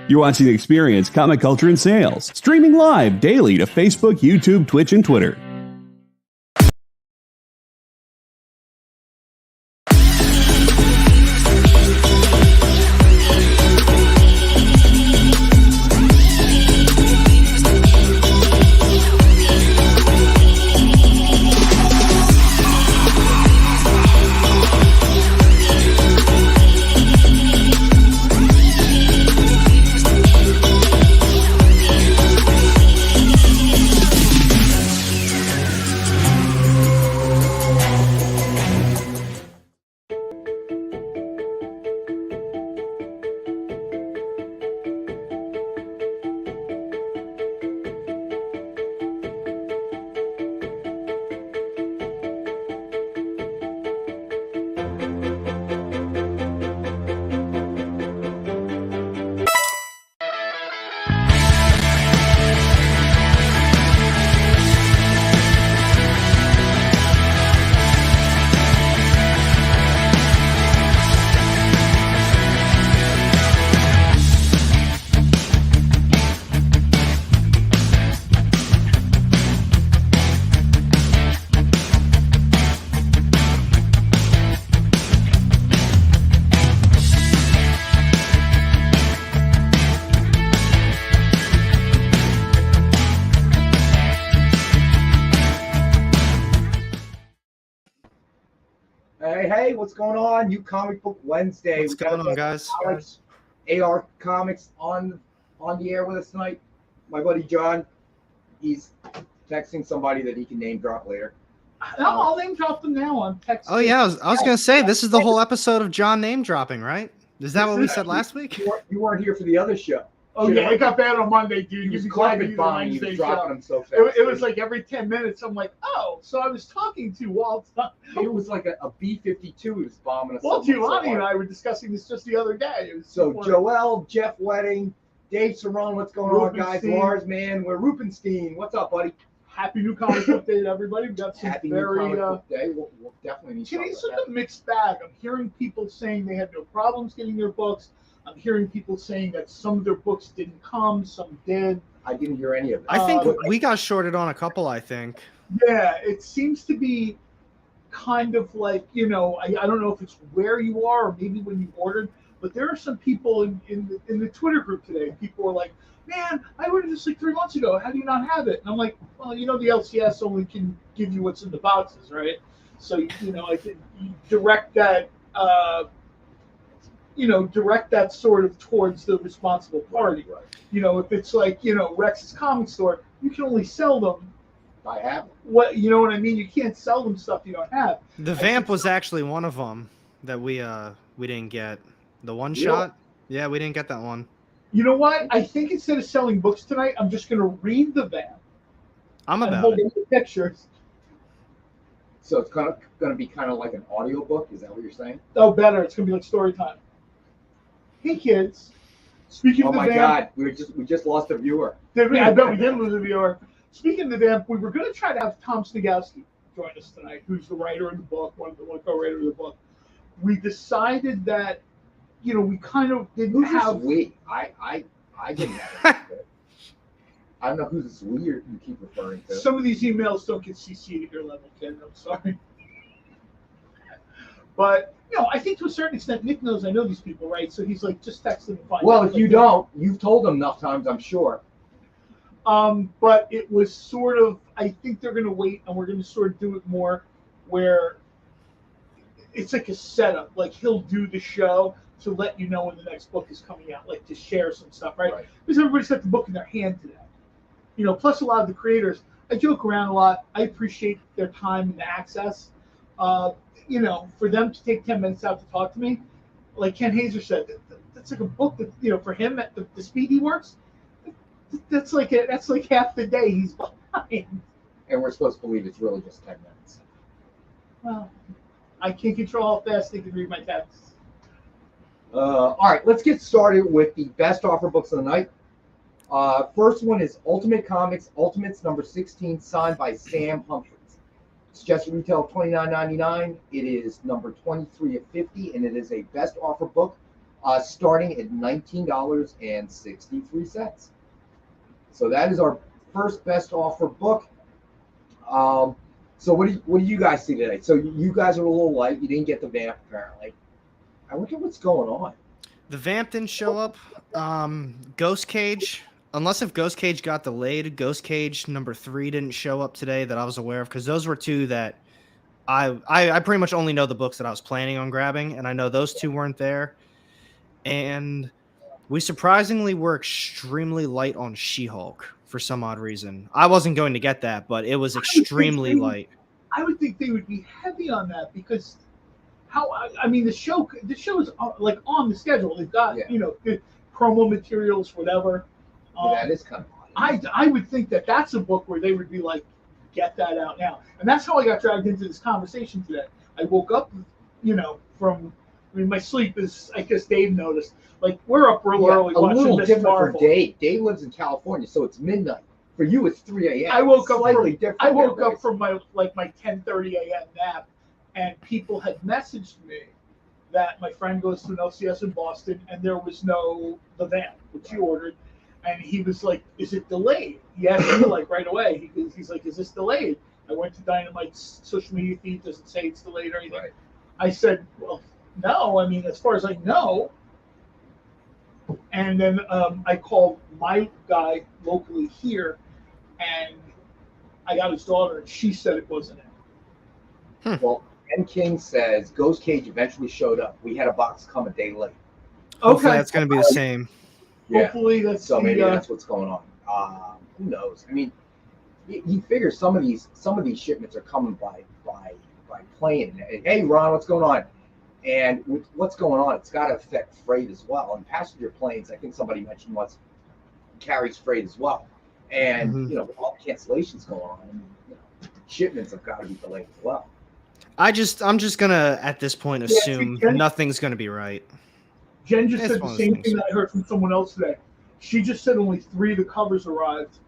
You're watching Experience Comic Culture and Sales, streaming live daily to Facebook, YouTube, Twitch, and Twitter. Hey, what's going on? You Comic Book Wednesday. What's going on, guys? AR Comics on the air with us tonight. My buddy John, he's texting somebody that he can name drop later. No, I'll name drop them now on text. Oh yeah, I was gonna say this is the whole episode of John name dropping, right? Is that what we said last week? You weren't here for the other show. Oh yeah, it got bad on Monday, dude. He was carpet bombing. He was dropping them so fast. It was like every 10 minutes. I'm like, oh, so I was talking to Walt. It was like a B-52 he was bombing us. Walt Giuliani and I were discussing this just the other day. It was so Joel, Jeff Wedding, Dave Cerrone, what's going on, guys? Lars, man, we're Rupenstein. What's up, buddy? Happy New Comic Book Day to everybody. We've got some Happy very New Comic Book Day. We'll definitely need to. It's like a mixed bag. I'm hearing people saying they had no problems getting their books. I'm hearing people saying that some of their books didn't come, some did. I didn't hear any of that. I think we got shorted on a couple, I think. Yeah, it seems to be kind of like, I don't know if it's where you are or maybe when you ordered, but there are some people in the Twitter group today. People were like, man, I ordered this like 3 months ago. How do you not have it? And I'm like, well, the LCS only can give you what's in the boxes, right? So, I think you direct that direct that sort of towards the responsible party. Right. If it's like, Rex's comic store, you can only sell them. I have them. What, you know what I mean? You can't sell them stuff you don't have. The Vamp was actually one of them that we didn't get. The one shot? Yeah, we didn't get that one. You know what? I think instead of selling books tonight, I'm just going to read the Vamp. I'm about hold it. The pictures. So it's going to be kind of like an audio book. Is that what you're saying? Oh, better. It's going to be like story time. Hey, kids. Speaking of the Vamp. Oh, my God. We just lost a viewer. I bet we did lose a viewer. Speaking of the Vamp, we were going to try to have Tom Snigowski join us tonight, who's the writer of the book, one co-writer of the book. We decided that, we kind of didn't have. We? I didn't have it. I don't know who's this we you keep referring to. Some of these emails don't get CC'd at your level, Ken. I'm sorry. But, I think to a certain extent, Nick knows I know these people, right? So he's like, just text them and find out. Well, if you don't, you've told them enough times, I'm sure. But it was sort of, I think they're going to wait and we're going to sort of do it more where it's like a setup. Like he'll do the show to let you know when the next book is coming out, like to share some stuff, right? Because everybody's got the book in their hand today. Plus a lot of the creators, I joke around a lot. I appreciate their time and access. For them to take 10 minutes out to talk to me, like Ken Hazer said, that's like a book that, for him at the speed he works, that's like half the day he's behind. And we're supposed to believe it's really just 10 minutes. Well, I can't control how fast they can read my texts. All right, let's get started with the best offer books of the night. First one is Ultimate Comics Ultimates number 16, signed by Sam Humphries. Suggested retail of $29.99. It is number 23 of 50, and it is a best offer book. starting at $19.63. So that is our first best offer book. So what do you guys see today? So you guys are a little light. You didn't get the Vamp apparently. I wonder what's going on. The Vamp didn't show up. Ghost Cage, unless if Ghost Cage got delayed, Ghost Cage number 3 didn't show up today that I was aware of, because those were two that I pretty much only know the books that I was planning on grabbing, and I know those two weren't there. And we surprisingly were extremely light on She-Hulk for some odd reason. I wasn't going to get that, but it was extremely light. I would think they would be heavy on that because I mean the show is like on the schedule. They've got good promo materials, whatever. That is kind of odd. I would think that that's a book where they would be like, get that out now. And that's how I got dragged into this conversation today. I woke up, my sleep is, I guess Dave noticed, like we're up real early watching little this different Marvel. for Dave. Dave lives in California, so it's midnight. For you, it's 3 a.m. I woke up from my 10:30 a.m. nap, and people had messaged me that my friend goes to an LCS in Boston, and there was no the Vamp, which he ordered, and he was like, "Is it delayed?" He asked me like right away. He's like, "Is this delayed?" I went to Dynamite's social media feed. Doesn't say it's delayed or anything. Right. I said, "Well, no. I mean, as far as I know." And then I called my guy locally here, and I got his daughter, and she said it wasn't it. Well, M. King says Ghost Cage eventually showed up. We had a box come a day late. Hopefully that's going to be the same. Yeah. Hopefully that's maybe that's what's going on. Who knows? I mean, you figure some of these shipments are coming by plane. Hey, Ron, what's going on? And with what's going on, it's got to affect freight as well. And passenger planes, I think somebody mentioned once, carries freight as well. And with all the cancellations going on, shipments have got to be delayed as well. I'm just gonna at this point assume nothing's gonna be right. Jen just said the same thing that I heard from someone else today. She just said only 3 of the covers arrived,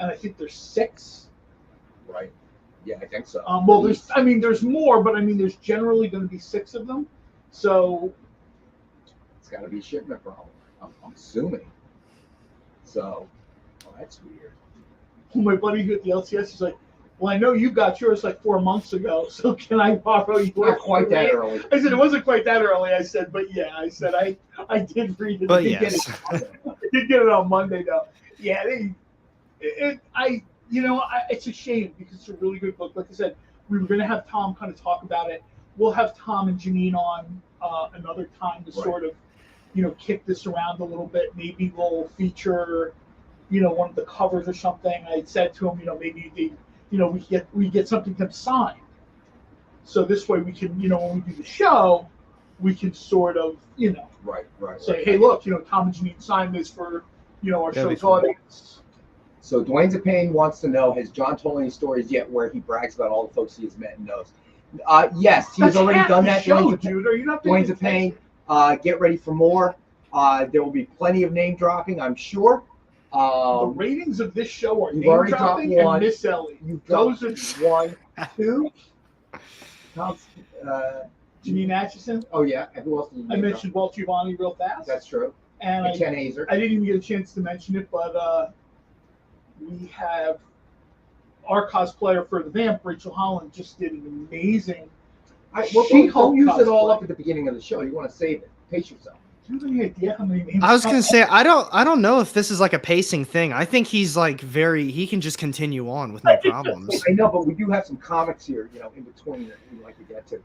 and I think there's 6. Right. Yeah, I think so. Well, there's more, but there's generally going to be 6 of them. So it's got to be a shipment problem. I'm assuming. So, that's weird. My buddy at the LCS is like, "Well, I know you got yours like 4 months ago, so can I borrow yours?" Not quite that early. I said it wasn't quite that early. I said, but yeah, I did read it. But yes, I did get it on Monday though. Yeah, it's a shame because it's a really good book. Like I said, we were going to have Tom kind of talk about it. We'll have Tom and Janine on another time to sort of, kick this around a little bit. Maybe we'll feature, one of the covers or something. I said to him, maybe we get something to sign. So this way we can, when we do the show, we can sort of, say, hey, look, Tom and Janine signed this for, our show's audience. So Dwayne's a Pain wants to know, has John told any stories yet where he brags about all the folks he has met and knows? Yes, he's already done that. Dwayne's a Pain. Get ready for more. There will be plenty of name dropping, I'm sure. The ratings of this show are name dropping and Miss Ellie. Those are 1, 2. Janine Atchison. Oh yeah. And who else did you I mentioned Walt Giovanni real fast. That's true. And Ken Hazer. I didn't even get a chance to mention it, but we have our cosplayer for the Vamp, Rachel Holland, just did an amazing. We'll use it all up at the beginning of the show. You want to save it? Pace yourself. Do you have any idea how many names? I was gonna say I don't know if this is like a pacing thing. I think he's like he can just continue on with no problems. I know, but we do have some comics here, in between that we'd like to get to.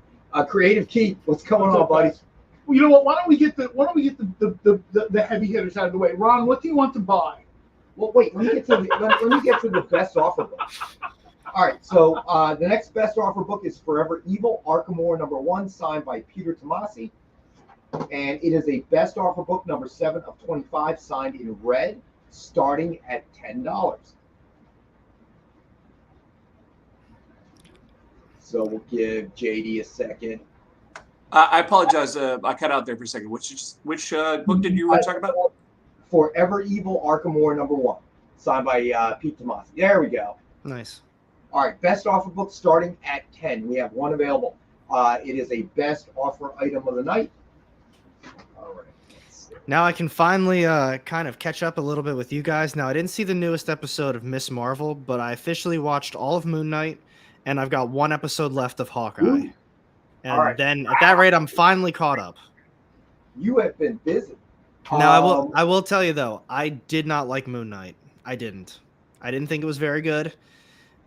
Creative Keith, what's going on, buddy? Well, you know what? Why don't we get the heavy hitters out of the way? Ron, what do you want to buy? Well, wait. Let me get to the best offer book. All right. So the next best offer book is Forever Evil, Arkham War #1, signed by Peter Tomasi, and it is a best offer book number 7 of 25, signed in red, starting at $10. So we'll give JD a second. I apologize. I cut out there for a second. Which book did you talk about? Forever Evil, Arkham War #1, signed by Pete Tomasi. There we go. Nice. All right, best offer book starting at 10. We have one available. It is a best offer item of the night. All right. Now I can finally kind of catch up a little bit with you guys. Now I didn't see the newest episode of Miss Marvel, but I officially watched all of Moon Knight, and I've got one episode left of Hawkeye. Ooh. And All right. then at that rate, I'm finally caught up. You have been busy. Now I will tell you though, I did not like Moon Knight. I didn't think it was very good.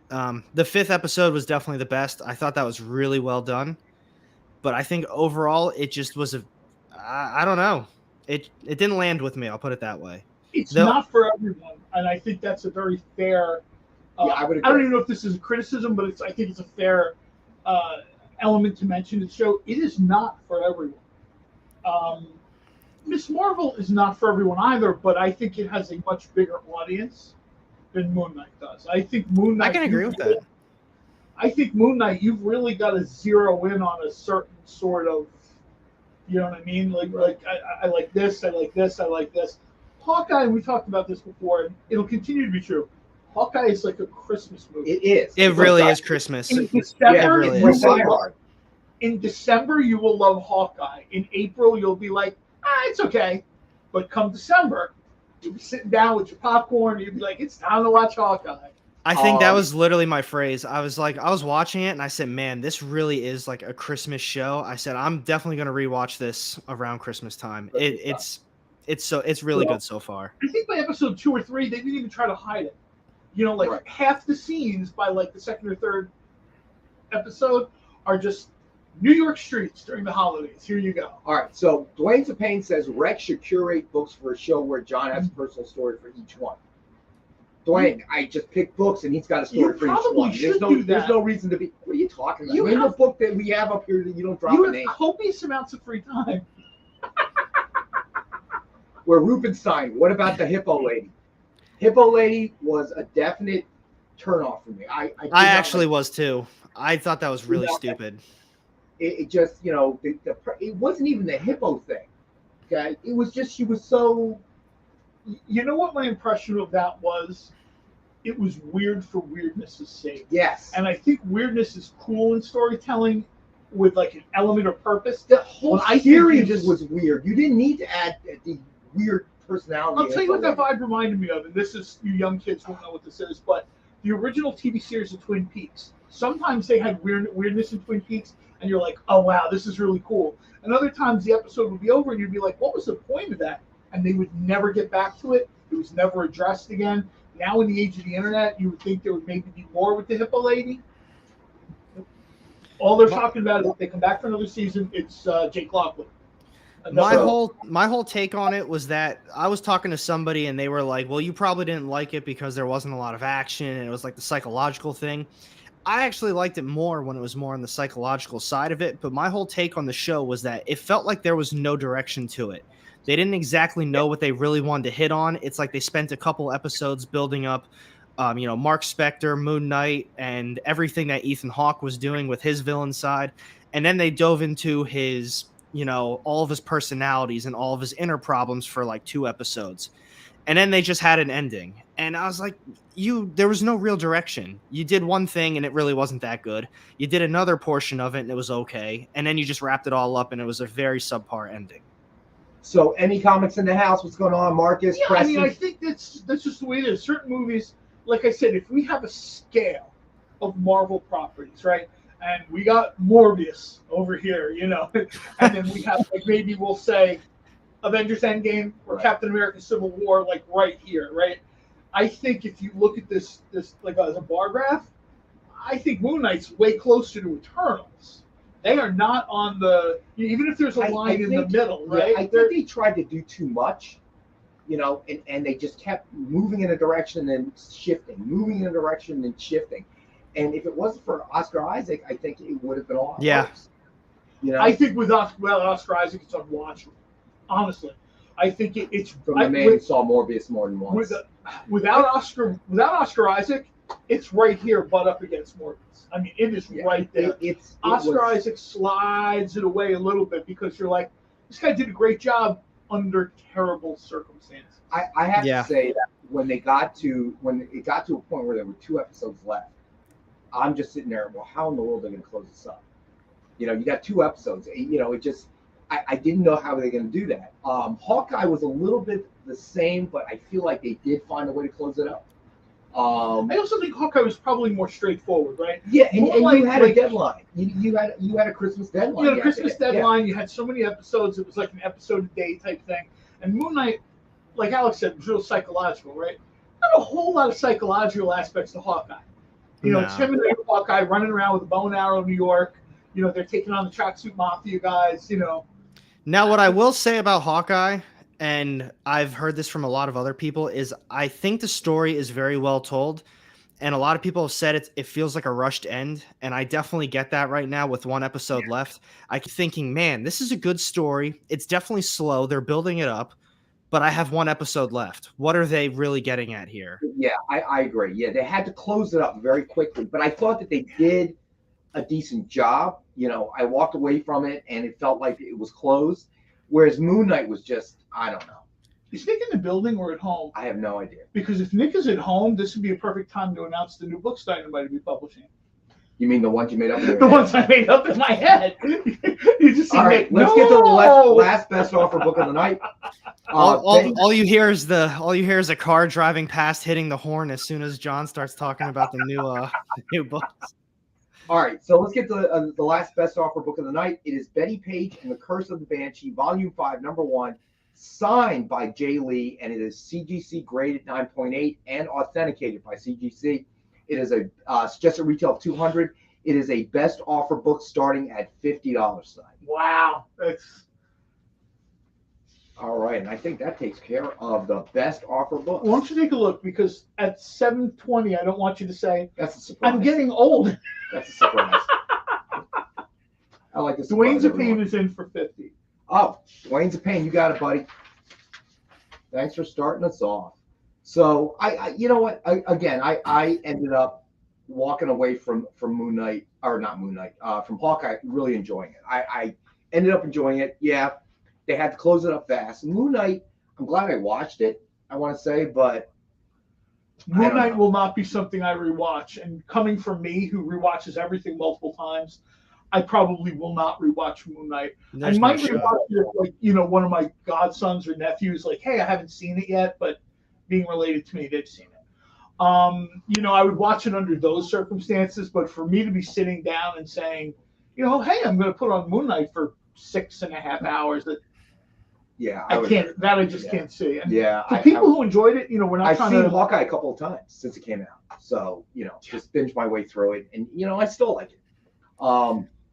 The 5th episode was definitely the best. I thought that was really well done, but I think overall it just was I don't know. It didn't land with me. I'll put it that way. It's not for everyone, and I think that's a very fair. I would agree. I don't even know if this is a criticism, but I think it's a fair element to mention. The show, it is not for everyone. Miss Marvel is not for everyone either, but I think it has a much bigger audience than Moon Knight does. I think Moon Knight. I can agree with that. I think Moon Knight, you've really got to zero in on a certain sort of, you know what I mean? Like I like this, I like this, I like this. Hawkeye, we talked about this before, and it'll continue to be true. Hawkeye is like a Christmas movie. It is. It really is Christmas. In December, really is. In December, you will love Hawkeye. In April, you'll be like, it's okay. But come December, you'll be sitting down with your popcorn, and you'll be like, it's time to watch Hawkeye. I think that was literally my phrase. I was watching it and I said, man, this really is like a Christmas show. I said, I'm definitely going to rewatch this around Christmas time. It's really good so far. I think by episode 2 or 3, they didn't even try to hide it. You know, like half the scenes by like the 2nd or 3rd episode are just New York streets during the holidays. Here you go. All right. So Dwayne Zapane says Rex should curate books for a show where John has a personal story for each one. Dwayne, I just picked books and he's got a story for each one. There's no reason to be. What are you talking about? Name a book that we have up here that you don't drop a name. You have copious amounts of free time. Where Rubenstein, what about the Hippo Lady? Hippo Lady was a definite turnoff for me. I actually was too. I thought that was really stupid. It just, it wasn't even the hippo thing. Okay, it was just she was so. You know what my impression of that was? It was weird for weirdness' sake. Yes. And I think weirdness is cool in storytelling with like an element of purpose. The whole series was weird. You didn't need to add the weird personality. I'll tell you what that vibe reminded me of, and this is, you young kids won't know what this is, but the original TV series of Twin Peaks. Sometimes they had weirdness in Twin Peaks, and you're like, oh wow, this is really cool. And other times the episode would be over, and you'd be like, what was the point of that? And they would never get back to it. It was never addressed again. Now in the age of the internet, you would think there would maybe be more with the Hippo Lady. All they're talking about is if they come back for another season, it's Jake Lockley. My whole take on it was that I was talking to somebody and they were like, well, you probably didn't like it because there wasn't a lot of action and it was like the psychological thing. I actually liked it more when it was more on the psychological side of it, but my whole take on the show was that it felt like there was no direction to it. They didn't exactly know what they really wanted to hit on. It's like they spent a couple episodes building up, Mark Spector, Moon Knight, and everything that Ethan Hawke was doing with his villain side. And then they dove into his, all of his personalities and all of his inner problems for like 2 episodes. And then they just had an ending. And I was like, there was no real direction. You did one thing and it really wasn't that good. You did another portion of it and it was okay. And then you just wrapped it all up and it was a very subpar ending. So, any comics in the house? What's going on, Marcus? Yeah, Preston? I think that's just the way it is. Certain movies, like I said, if we have a scale of Marvel properties, right? And we got Morbius over here, and then we have, like, maybe we'll say Avengers Endgame or Captain America Civil War, like right here, right? I think if you look at this like as a bar graph, I think Moon Knight's way closer to Eternals. They are not on the, even if there's a line in the middle, right? I think they tried to do too much, and they just kept moving in a direction and shifting, moving in a direction and shifting. And if it wasn't for Oscar Isaac, I think it would have been all. Yeah. I think with Oscar Isaac, it's unwatchable. Honestly, I think it's from the man who saw Morbius more than once. Without Oscar Isaac, it's right here, butt up against Morbius. I mean, it is right there. Oscar Isaac slides it away a little bit because you're like, this guy did a great job under terrible circumstances. I have to say that when it got to a point where there were 2 episodes left, I'm just sitting there, well, how in the world are they going to close this up? You got 2 episodes. It just, I didn't know how they were going to do that. Hawkeye was a little bit the same, but I feel like they did find a way to close it up. I also think Hawkeye was probably more straightforward, right? Yeah, and like, you had a deadline. You had a Christmas deadline. You had a Christmas deadline. You had so many episodes. It was like an episode a day type thing. And Moon Knight, like Alex said, was real psychological, right? Not a whole lot of psychological aspects to Hawkeye. You know, it's him and Hawkeye running around with a bow and arrow in New York. You know, they're taking on the tracksuit mafia guys, you know. Now, what I will say about Hawkeye, and I've heard this from a lot of other people, is I think the story is very well told. And a lot of people have said it feels like a rushed end. And I definitely get that right now with one episode left. I keep thinking, man, this is a good story. It's definitely slow. They're building it up. But I have one episode left. What are they really getting at here? Yeah, I agree. Yeah, they had to close it up very quickly. But I thought that they did a decent job. You know, I walked away from it and it felt like it was closed. Whereas Moon Knight was just, I don't know. Is Nick in the building or at home? I have no idea. Because if Nick is at home, this would be a perfect time to announce the new books Dynamite will be publishing. You mean the ones you made up in your The head? ones I made up in my head. You just all right, let's get to the last best offer book of the night. All you hear is a car driving past, hitting the horn as soon as John starts talking about the new books. All right, so let's get to the last best offer book of the night. It is Betty Page and the Curse of the Banshee, Volume 5, Number 1, signed by Jay Lee, and it is CGC graded 9.8 and authenticated by CGC. It is a suggested retail of $200. It is a best offer book starting at $50. Wow, that's all right, and I think that takes care of the best offer book. Why don't you take a look? Because at 7:20, I don't want you to say that's a surprise. I'm getting old. That's a surprise. I like this. Dwayne Zapane is in for 50. Oh, Dwayne Zapane, you got it, buddy. Thanks for starting us off. So I you know what? I ended up walking away from Moon Knight, or not Moon Knight, from Hawkeye, really enjoying it. I ended up enjoying it. Yeah, they had to close it up fast. Moon Knight, I'm glad I watched it, I want to say, but Moon Knight will not be something I rewatch. And coming from me, who rewatches everything multiple times, I probably will not rewatch Moon Knight. I might rewatch it if, like, you know, one of my godsons or nephews, like, hey, I haven't seen it yet, but being related to me, they've seen it. You know, I would watch it under those circumstances, but for me to be sitting down and saying, you know, hey, I'm going to put on Moon Knight for 6.5 hours, I just can't see. And for people who enjoyed it, you know, we're not I've seen Hawkeye a couple of times since it came out. So, you know, just binge my way through it. And, you know, I still like it.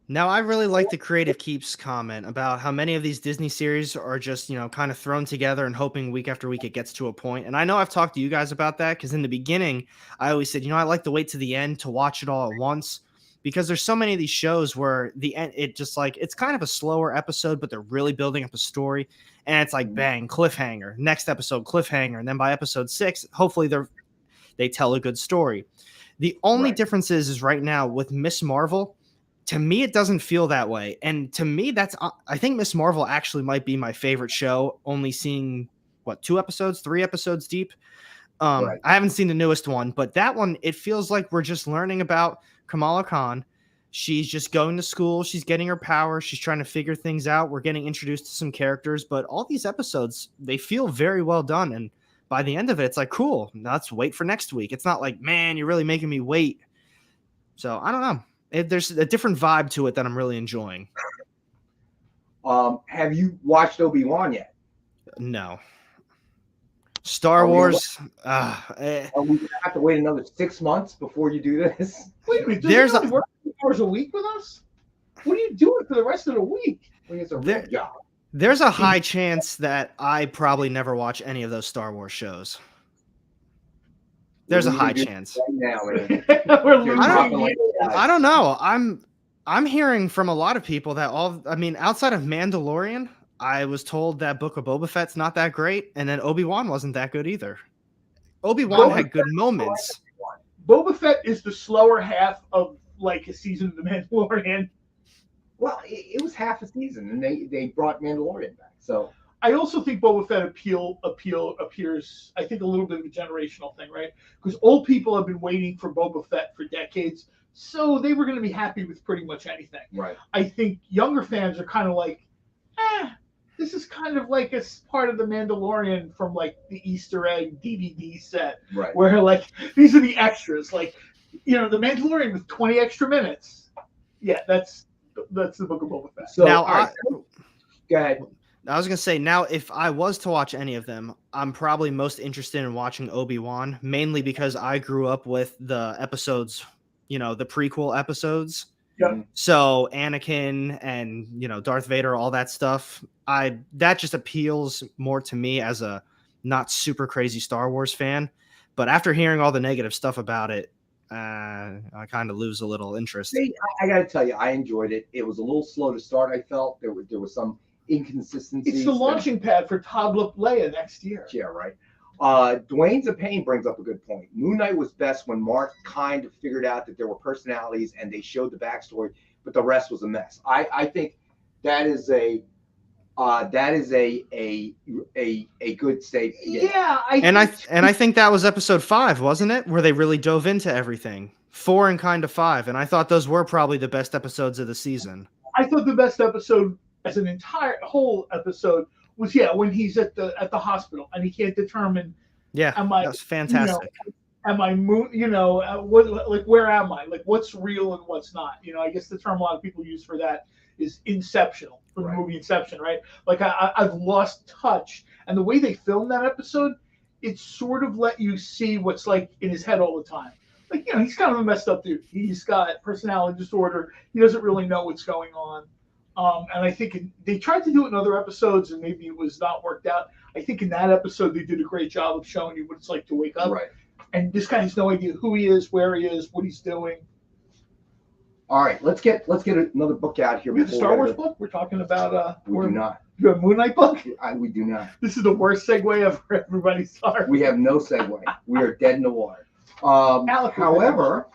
Now, I really like the Creative Keeps comment about how many of these Disney series are just, you know, kind of thrown together and hoping week after week it gets to a point. And I know I've talked to you guys about that because in the beginning, I always said, you know, I like to wait to the end to watch it all at once because there's so many of these shows where the end, it just like, it's kind of a slower episode, but they're really building up a story. And it's like, bang, cliffhanger, next episode, cliffhanger. And then by episode 6, hopefully they tell a good story. The only difference is right now with Miss Marvel, to me, it doesn't feel that way. And to me, I think Miss Marvel actually might be my favorite show, only seeing, 3 episodes deep. I haven't seen the newest one, but that one, it feels like we're just learning about Kamala Khan. She's just going to school. She's getting her power. She's trying to figure things out. We're getting introduced to some characters, but all these episodes, they feel very well done. And by the end of it, it's like, cool, now let's wait for next week. It's not like, man, you're really making me wait. So I don't know. There's a different vibe to it that I'm really enjoying. Have you watched Obi-Wan yet? No. Star Wars. We have to wait another 6 months before you do this. Wait a minute. There's you work 4 hours a week with us? What are you doing for the rest of the week? It's a real job. There's a high chance that I probably never watch any of those Star Wars shows. There's a high chance. Right now, man. I don't know. I'm hearing from a lot of people that outside of Mandalorian, I was told that Book of Boba Fett's not that great, and then Obi-Wan wasn't that good either. Obi-Wan had good moments. Boba Fett is the slower half of like a season of The Mandalorian. Well, it was half a season, and they brought Mandalorian back. So I also think Boba Fett appears, I think, a little bit of a generational thing, right? Because old people have been waiting for Boba Fett for decades, so they were going to be happy with pretty much anything. Right. I think younger fans are kind of like, this is kind of like a part of the Mandalorian from like the Easter egg DVD set, Right. where like these are the extras, like the Mandalorian with 20 extra minutes. Yeah, that's the Book of Boba Fett. So Now, all right, go ahead. I was gonna say, now if I was to watch any of them, I'm probably most interested in watching Obi-Wan, mainly because I grew up with the episodes, the prequel episodes. Yeah. So Anakin and Darth Vader, all that stuff, that just appeals more to me as a not super crazy Star Wars fan. But after hearing all the negative stuff about it, I kind of lose a little interest. See, I got to tell you, I enjoyed it. It was a little slow to start. I felt there was some inconsistencies. It's the launching pad for Toddler Leia next year. Yeah, right. Dwayne's of Pain brings up a good point. Moon Knight was best when Mark kind of figured out that there were personalities and they showed the backstory, but the rest was a mess. I think that is a good statement. Yeah, I think that was episode 5, wasn't it? Where they really dove into everything. 4 and kind of 5, and I thought those were probably the best episodes of the season. I thought the best episode as an entire whole episode was when he's at the hospital and he can't determine. Yeah, that's fantastic. Am I moon? Where am I? Like, what's real and what's not? I guess the term a lot of people use for that is inceptional, from the movie Inception, right? Like I've lost touch, and the way they filmed that episode, it sort of let you see what's like in his head all the time. Like he's kind of a messed up dude. He's got personality disorder. He doesn't really know what's going on. And I think they tried to do it in other episodes, and maybe it was not worked out. I think in that episode they did a great job of showing you what it's like to wake up. Right. And this guy has no idea who he is, where he is, what he's doing. All right, let's get another book out here. We have a Star Wars book. We're talking about. We do not. You have a Moon Knight book. We do not. This is the worst segue ever. Everybody, sorry. We have no segue. We are dead in the water. However,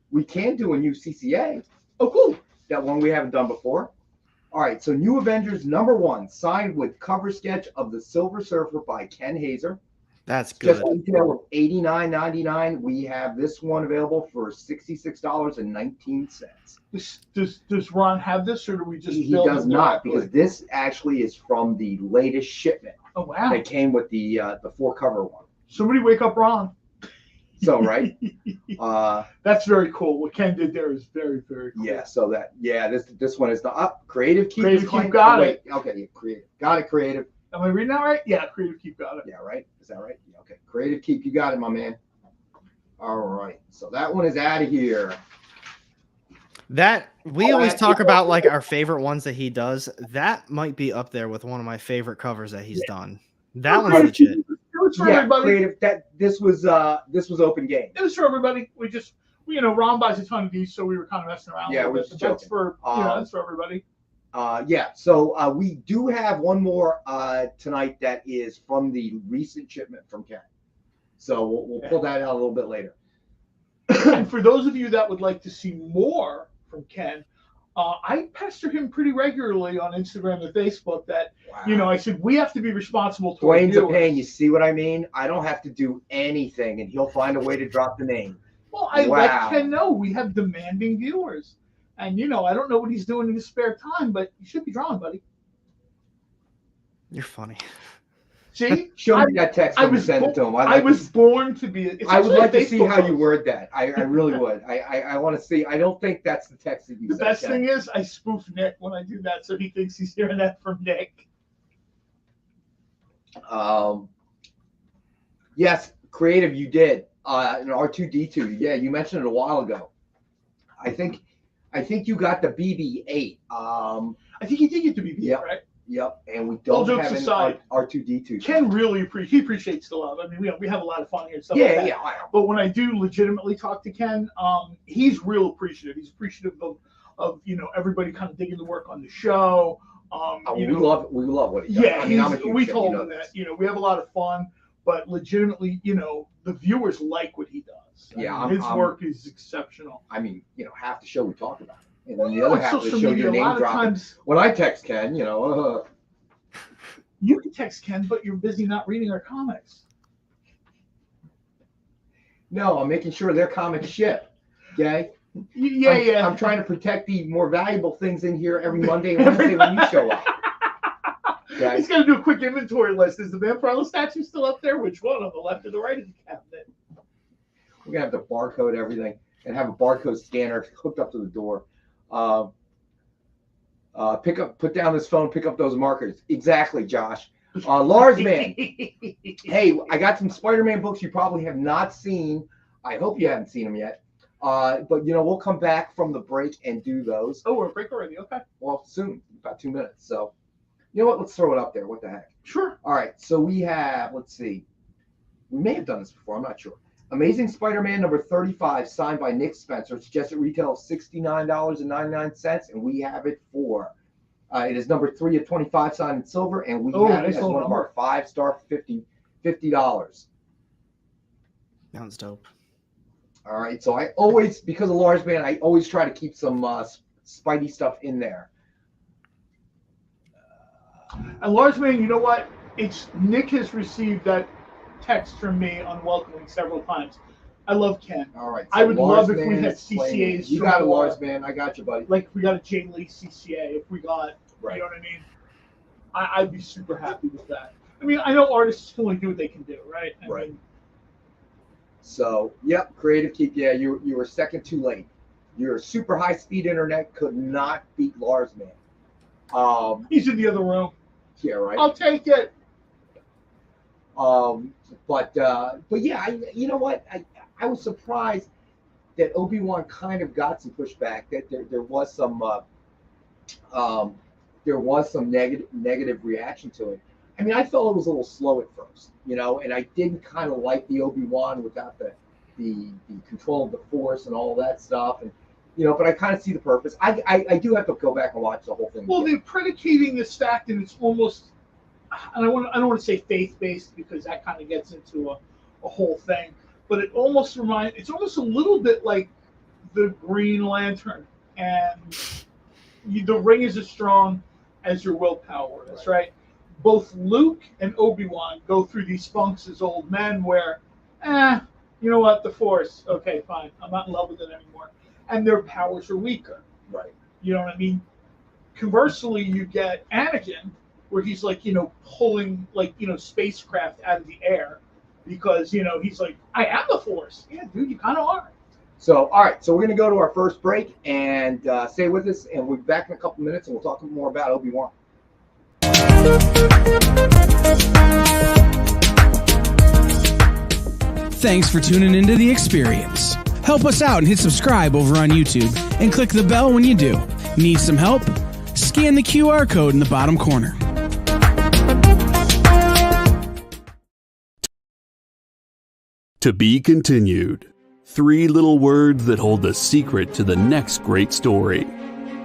we can do a new CCA. Oh, cool. That one we haven't done before. All right, so New Avengers #1, signed with cover sketch of the Silver Surfer by Ken Hazer. That's good. Just retail of $89.99. We have this one available for $66.19. Does Ron have this, or do we just? He does not, because this actually is from the latest shipment. Oh wow! They came with the 4-cover one. Somebody wake up Ron. So right. That's very cool. What Ken did there is very, very cool. Yeah. So this one is the Creative Keep. Keep got it. Okay. Yeah, Creative got it. Creative. Am I reading that right? Yeah. Creative Keep got it. Yeah. Right. Is that right? Yeah, okay. Creative Keep. You got it, my man. All right. So that one is out of here. That we always talk about like our favorite ones that he does. That might be up there with one of my favorite covers that he's done. That one's legit. It was for everybody. Creative. This was open game. It was for everybody. Ron buys a ton of these, so we were kind of messing around. Yeah, with it. That's for that's for everybody. So we do have one more tonight that is from the recent shipment from Ken. So we'll pull that out a little bit later. And for those of you that would like to see more from Ken, I pester him pretty regularly on Instagram and Facebook that, I said, we have to be responsible to Dwayne's a pain. You see what I mean? I don't have to do anything, and he'll find a way to drop the name. Well, I let Ken know we have demanding viewers. And, I don't know what he's doing in his spare time, but you should be drawing, buddy. You're funny. See? Show me that text when you send it to him. I was born to be. I would like to see how you word that. I really would. I want to see. I don't think that's the text that you sent. The best thing is I spoof Nick when I do that, so he thinks he's hearing that from Nick. Yes, Creative, you did. An R2D2. Yeah, you mentioned it a while ago. I think you got the BB-8. I think he did get the BB-8, right? Yep, and we don't have any R2D2. Ken really appreciates the love. I mean, we have a lot of fun here and stuff like that. Yeah. But when I do legitimately talk to Ken, he's real appreciative. He's appreciative of everybody kind of digging the work on the show. We love what he does. Yeah, we told him that we have a lot of fun, but legitimately, the viewers like what he does. Yeah, his work is exceptional. I mean, half the show we talk about it. And then the other half of the show, your name dropping. When I text Ken, you can text Ken, but you're busy not reading our comics. No, I'm making sure their comics ship. Okay. Yeah. I'm trying to protect the more valuable things in here every Monday and Wednesday when you show up. Okay. He's going to do a quick inventory list. Is the Vampirella statue still up there? Which one? On the left or the right of the cabinet? We're gonna have to barcode everything and have a barcode scanner hooked up to the door. Put down this phone, pick up those markers. Exactly, Josh. Lars Man. Hey, I got some Spider-Man books you probably have not seen. I hope you haven't seen them yet. But we'll come back from the break and do those. Oh, we're a break already. Okay. Well, soon, about 2 minutes. So, you know what? Let's throw it up there. What the heck? Sure. All right. So we have. Let's see. We may have done this before. I'm not sure. Amazing Spider-Man number 35, signed by Nick Spencer. Suggested retail of $69.99, and we have it for. It is number 3 of 25, signed in silver, and we have it as one of our 5-star $50. Sounds dope. All right, so I always, because of Lars Man, I always try to keep some Spidey stuff in there. And Lars Man, you know what? Nick has received that text from me unwelcoming several times. I love Ken. All right. So I would Lars love if we Man had is playing. CCAs. You got it, Lars Man. I got you, buddy. Like if we got a Jay Lee CCA, if we got, Right. You know what I mean? I'd be super happy with that. I mean, I know artists can only do what they can do, right? I Right. mean, So, yep, Creative Keep. Yeah, you were second too late. Your super high speed internet could not beat Lars Man. he's in the other room. Yeah, right. I'll take it. But yeah, you know what? I was surprised that Obi-Wan kind of got some pushback. That there was some negative reaction to it. I mean, I felt it was a little slow at first, and I didn't kind of like the Obi-Wan without the control of the Force and all that stuff, and but I kind of see the purpose. I do have to go back and watch the whole thing. Well, they're predicating this fact, and it's almost, and I don't want to say faith-based because that kind of gets into a whole thing, but it's almost a little bit like the Green Lantern, and the ring is as strong as your willpower is, right? Both Luke and Obi-Wan go through these funks as old men where, you know what, the Force, okay, fine, I'm not in love with it anymore. And their powers are weaker. Right. You know what I mean? Conversely, you get Anakin, where he's like, pulling spacecraft out of the air because, he's like, I am the Force. Yeah, dude, you kind of are. So, all right, so we're going to go to our first break and stay with us, and we'll be back in a couple minutes, and we'll talk more about Obi-Wan. Thanks for tuning into The Experience. Help us out and hit subscribe over on YouTube and click the bell when you do. Need some help? Scan the QR code in the bottom corner. To be continued. 3 little words that hold the secret to the next great story.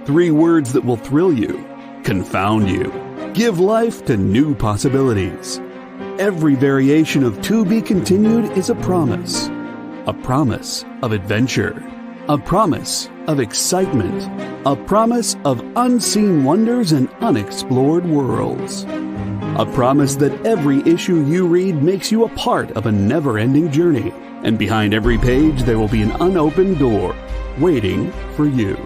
3 words that will thrill you, confound you, give life to new possibilities. Every variation of To Be Continued is a promise of adventure, a promise of excitement, a promise of unseen wonders and unexplored worlds. A promise that every issue you read makes you a part of a never-ending journey, and behind every page there will be an unopened door waiting for you.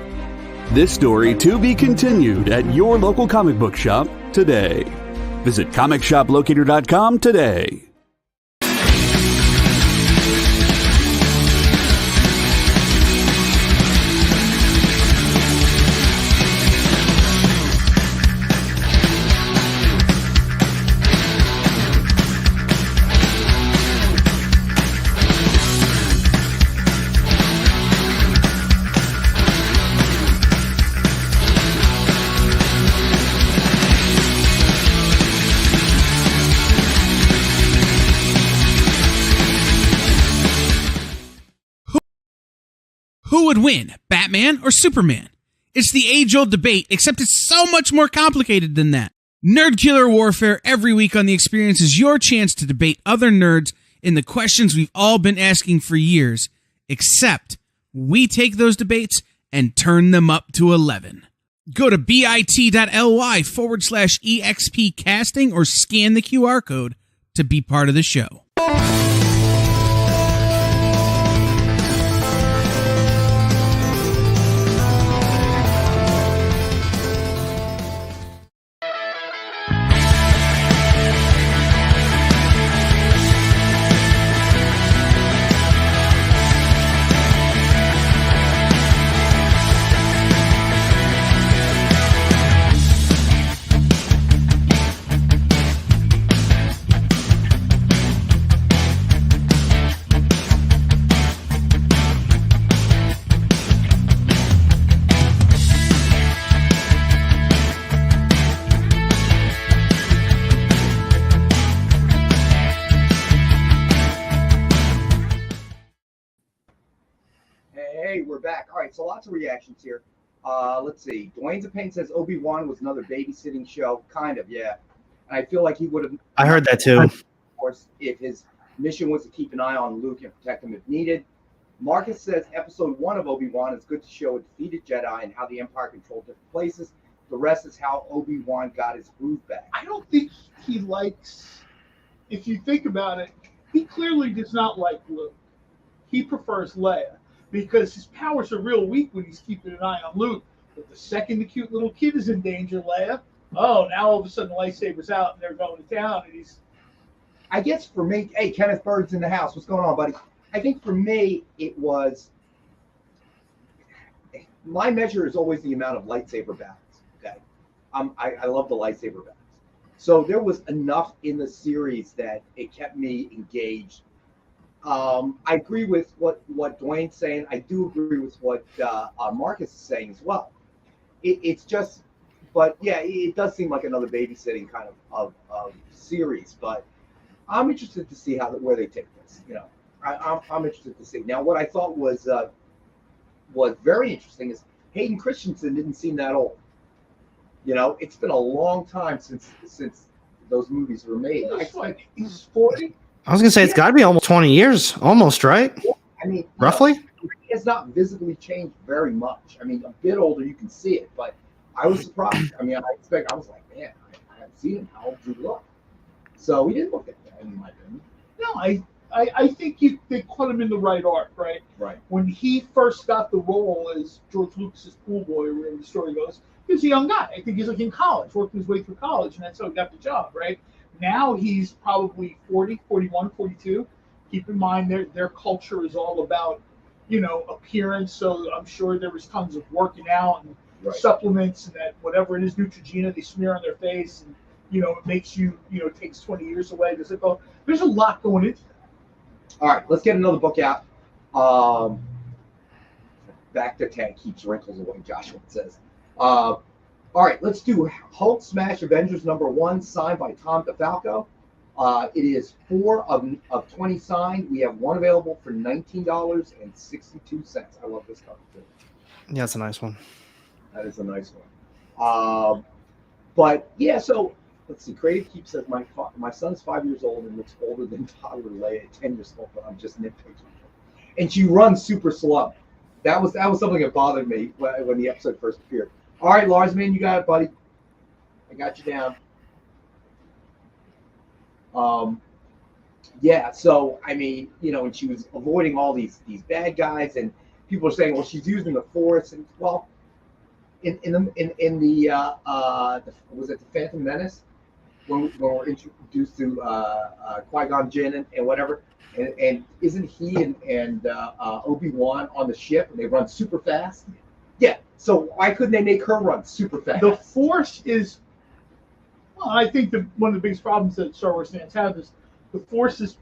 This story to be continued at your local comic book shop today. Visit comicshoplocator.com today. Who would win, Batman or Superman? It's the age-old debate, except it's so much more complicated than that. Nerd Killer Warfare every week on The Experience is your chance to debate other nerds in the questions we've all been asking for years, except we take those debates and turn them up to 11. Go to bit.ly/EXP casting or scan the QR code to be part of the show. lots of reactions here. Let's see. Dwayne's of Pain says Obi-Wan was another babysitting show. Kind of, yeah. And I feel like he would have. I heard that too. Of course, if his mission was to keep an eye on Luke and protect him if needed. Marcus says Episode 1 of Obi-Wan is good to show a defeated Jedi and how the Empire controlled different places. The rest is how Obi-Wan got his groove back. I don't think he likes. If you think about it, he clearly does not like Luke. He prefers Leia because his powers are real weak when he's keeping an eye on Luke. But the second the cute little kid is in danger, Leia, now all of a sudden the lightsaber's out and they're going to town, and he's. I guess for me, hey, Kenneth Bird's in the house. What's going on, buddy? I think for me, it was. My measure is always the amount of lightsaber battles. Okay, I love the lightsaber battles. So there was enough in the series that it kept me engaged. I agree with what Dwayne's saying. I do agree with what Marcus is saying as well. It's just, but yeah, it does seem like another babysitting kind of series. But I'm interested to see where they take this. You know, I'm interested to see. Now, what I thought was very interesting is Hayden Christensen didn't seem that old. You know, it's been a long time since those movies were made. He's 40. I was gonna say it's got to be almost 20 years, almost, right? I mean, Roughly. He has not visibly changed very much. I mean, a bit older, you can see it, but I was surprised. I mean, I was like, man, I haven't seen him. How old do he look? So he didn't look that bad, in my opinion. No, I think they put him in the right arc, right? Right. When he first got the role as George Lucas's pool boy, or whatever the story goes, he was a young guy. I think he's like in college, working his way through college, and that's how he got the job, right? Now he's probably 40, 41, 42. Keep in mind their culture is all about, appearance. So I'm sure there was tons of working out and supplements and that whatever it is, Neutrogena they smear on their face, and it makes you, takes 20 years away. There's a lot going into that. All right, let's get another book out. Back to Tank keeps wrinkles away, Joshua says. All right, let's do Hulk Smash Avengers #1, signed by Tom DeFalco. It is 4 of 20 signed. We have one available for $19.62. I love this cover too. Yeah, it's a nice one. That is a nice one. But yeah, so let's see. Creative Keep says my son's 5 years old and looks older than toddler Leia at 10 years old, but I'm just nitpicking. And she runs super slow. That was something that bothered me when the episode first appeared. All right, Larsman, you got it, buddy. I got you down. Yeah, so I mean, and she was avoiding all these bad guys, and people are saying, well, she's using the Force, and well, in the was it the Phantom Menace when we're introduced to Qui-Gon Jinn and whatever, and isn't he and Obi-Wan on the ship and they run super fast? Yeah. So why couldn't they make her run super fast? The Force is. Well, I think one of the biggest problems that Star Wars fans have is the Force is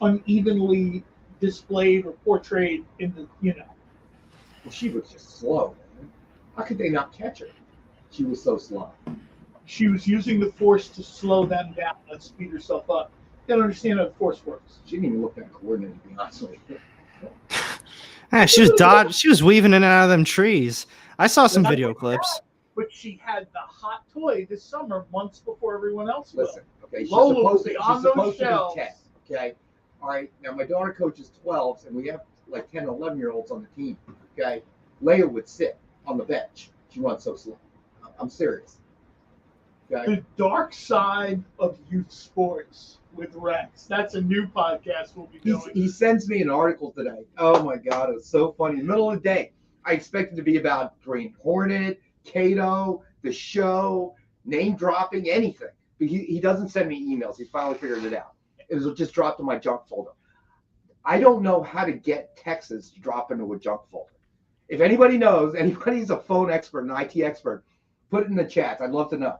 unevenly displayed or portrayed in the. Well, she was just slow, man. How could they not catch her? She was so slow. She was using the Force to slow them down and speed herself up. They don't understand how the Force works. She didn't even look that coordinated, to be honest with you. Yeah, she was weaving in and out of them trees. I saw some video clips. But she had the hot toy this summer, months before everyone else. Listen, okay, she's Lola supposed was to on those be 10. shelves. Okay, all right. Now my daughter coaches 12s, and we have like 10, 11-year-olds on the team. Okay, Leia would sit on the bench. She runs so slow. I'm serious. Okay. The dark side of youth sports with Rex. That's a new podcast we'll be doing. He sends me an article today. Oh my God, it was so funny. In the middle of the day, I expected to be about Green Hornet, Kato, the show, name dropping, anything. But he doesn't send me emails. He finally figured it out. It was just dropped in my junk folder. I don't know how to get texts to drop into a junk folder. If anybody knows, anybody's a phone expert, an IT expert, put it in the chat. I'd love to know.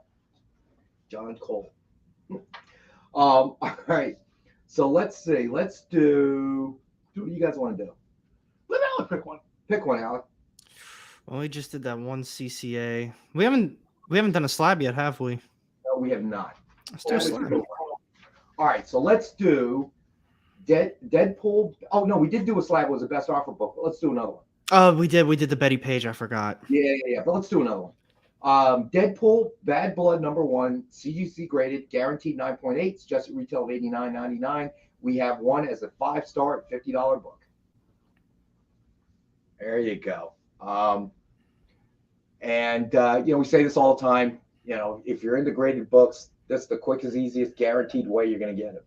John Cole. All right. So let's see. Let's do what do you guys want to do? Let Alec pick one. Pick one, Alec. Well, we just did that one CCA. We haven't done a slab yet, have we? No, we have not. Let's do a slab. All right. So let's do Deadpool. Oh no, we did do a slab. It was a best offer book. But let's do another one. Oh, we did the Betty Page. I forgot. Yeah. But let's do another one. Deadpool, Bad Blood #1, CGC graded, guaranteed 9.8. It's just at retail of $89.99. We have one as a 5-star at $50 book. There you go. We say this all the time. If you're into graded books, that's the quickest, easiest, guaranteed way you're going to get it.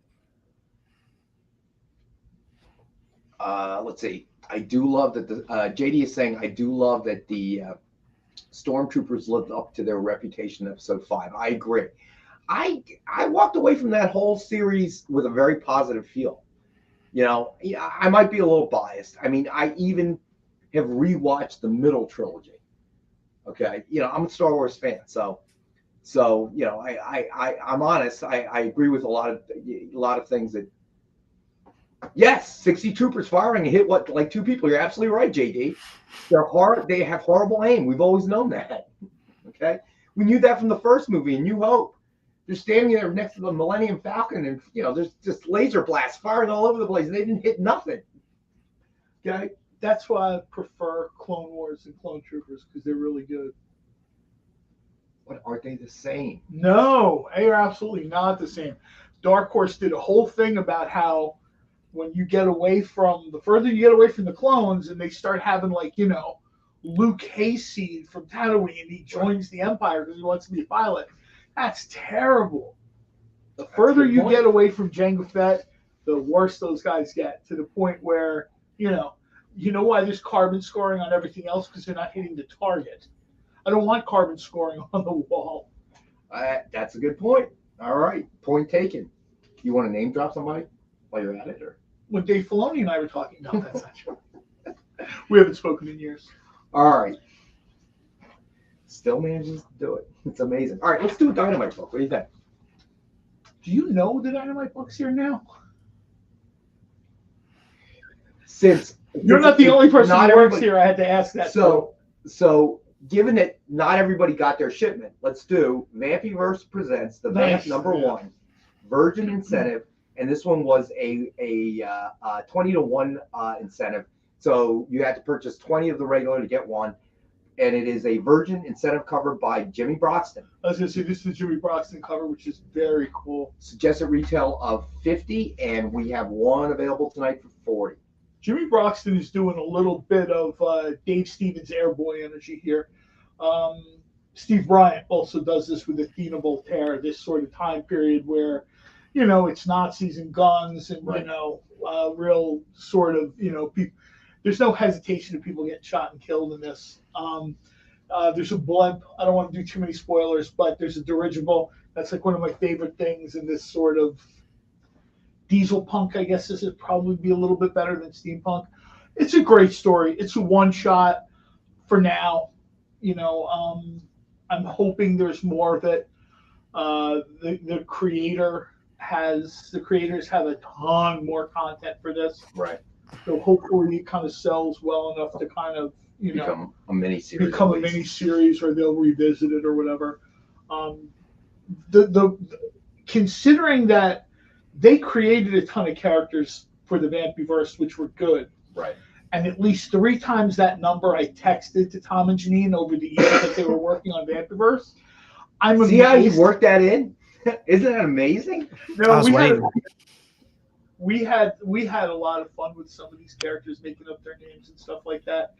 Let's see. I do love that JD is saying, I do love that the Stormtroopers lived up to their reputation in episode 5. I agree. I walked away from that whole series with a very positive feel. I might be a little biased. I mean, I even have rewatched the middle trilogy. Okay, I'm a Star Wars fan, so I'm honest. I agree with a lot of things that. Yes, 60 troopers firing and hit like 2 people. You're absolutely right, JD. They have horrible aim. We've always known that. Okay, we knew that from the first movie, New Hope. They're standing there next to the Millennium Falcon, and there's just laser blasts firing all over the place. They didn't hit nothing. Okay, that's why I prefer Clone Wars and Clone Troopers, because they're really good. But aren't they the same? No, they are absolutely not the same. Dark Horse did a whole thing about how when you get away from the further you get away from the clones, and they start having Luke Hayseed from Tatooine, and he joins the Empire because he wants to be a pilot. That's terrible. The further you get away from Jango Fett, the worse those guys get, to the point where you know why there's carbon scoring on everything else, because they're not hitting the target. I don't want carbon scoring on the wall. That's a good point. All right, point taken. You want to name drop somebody while you're at it, or? When Dave Filoni and I were talking, no, that's not true. We haven't spoken in years. All right. Still manages to do it. It's amazing. All right, let's do a Dynamite book. What do you think? Do you know the Dynamite book's here now? Since you're not the only person who works here, I had to ask that. So given that not everybody got their shipment, let's do Vampyverse presents the Vamp #1 Virgin Incentive. And this one was a 20-to-1 incentive. So you had to purchase 20 of the regular to get one. And it is a Virgin incentive cover by Jimmy Broxton. I was going to say, this is the Jimmy Broxton cover, which is very cool. Suggested retail of $50, and we have one available tonight for $40. Jimmy Broxton is doing a little bit of Dave Stevens Airboy energy here. Steve Bryant also does this with Athena Voltaire, this sort of time period where it's Nazis and guns and, right. Real sort of, people. There's no hesitation of people getting shot and killed in this. There's a blimp. I don't want to do too many spoilers, but there's a dirigible. That's like one of my favorite things in this sort of diesel punk. I guess this would probably be a little bit better than steampunk. It's a great story. It's a one-shot for now. I'm hoping there's more of it. The creators have a ton more content for this. Right. So hopefully it kind of sells well enough to kind of, become a mini series. Become a mini series, or they'll revisit it or whatever. Considering that they created a ton of characters for the Vampyverse, which were good. Right. And at least 3 times that number I texted to Tom and Janine over the years that they were working on Vampyverse. I'm amazed. See how he worked that in? Isn't that amazing? No, we had a lot of fun with some of these characters, making up their names and stuff like that.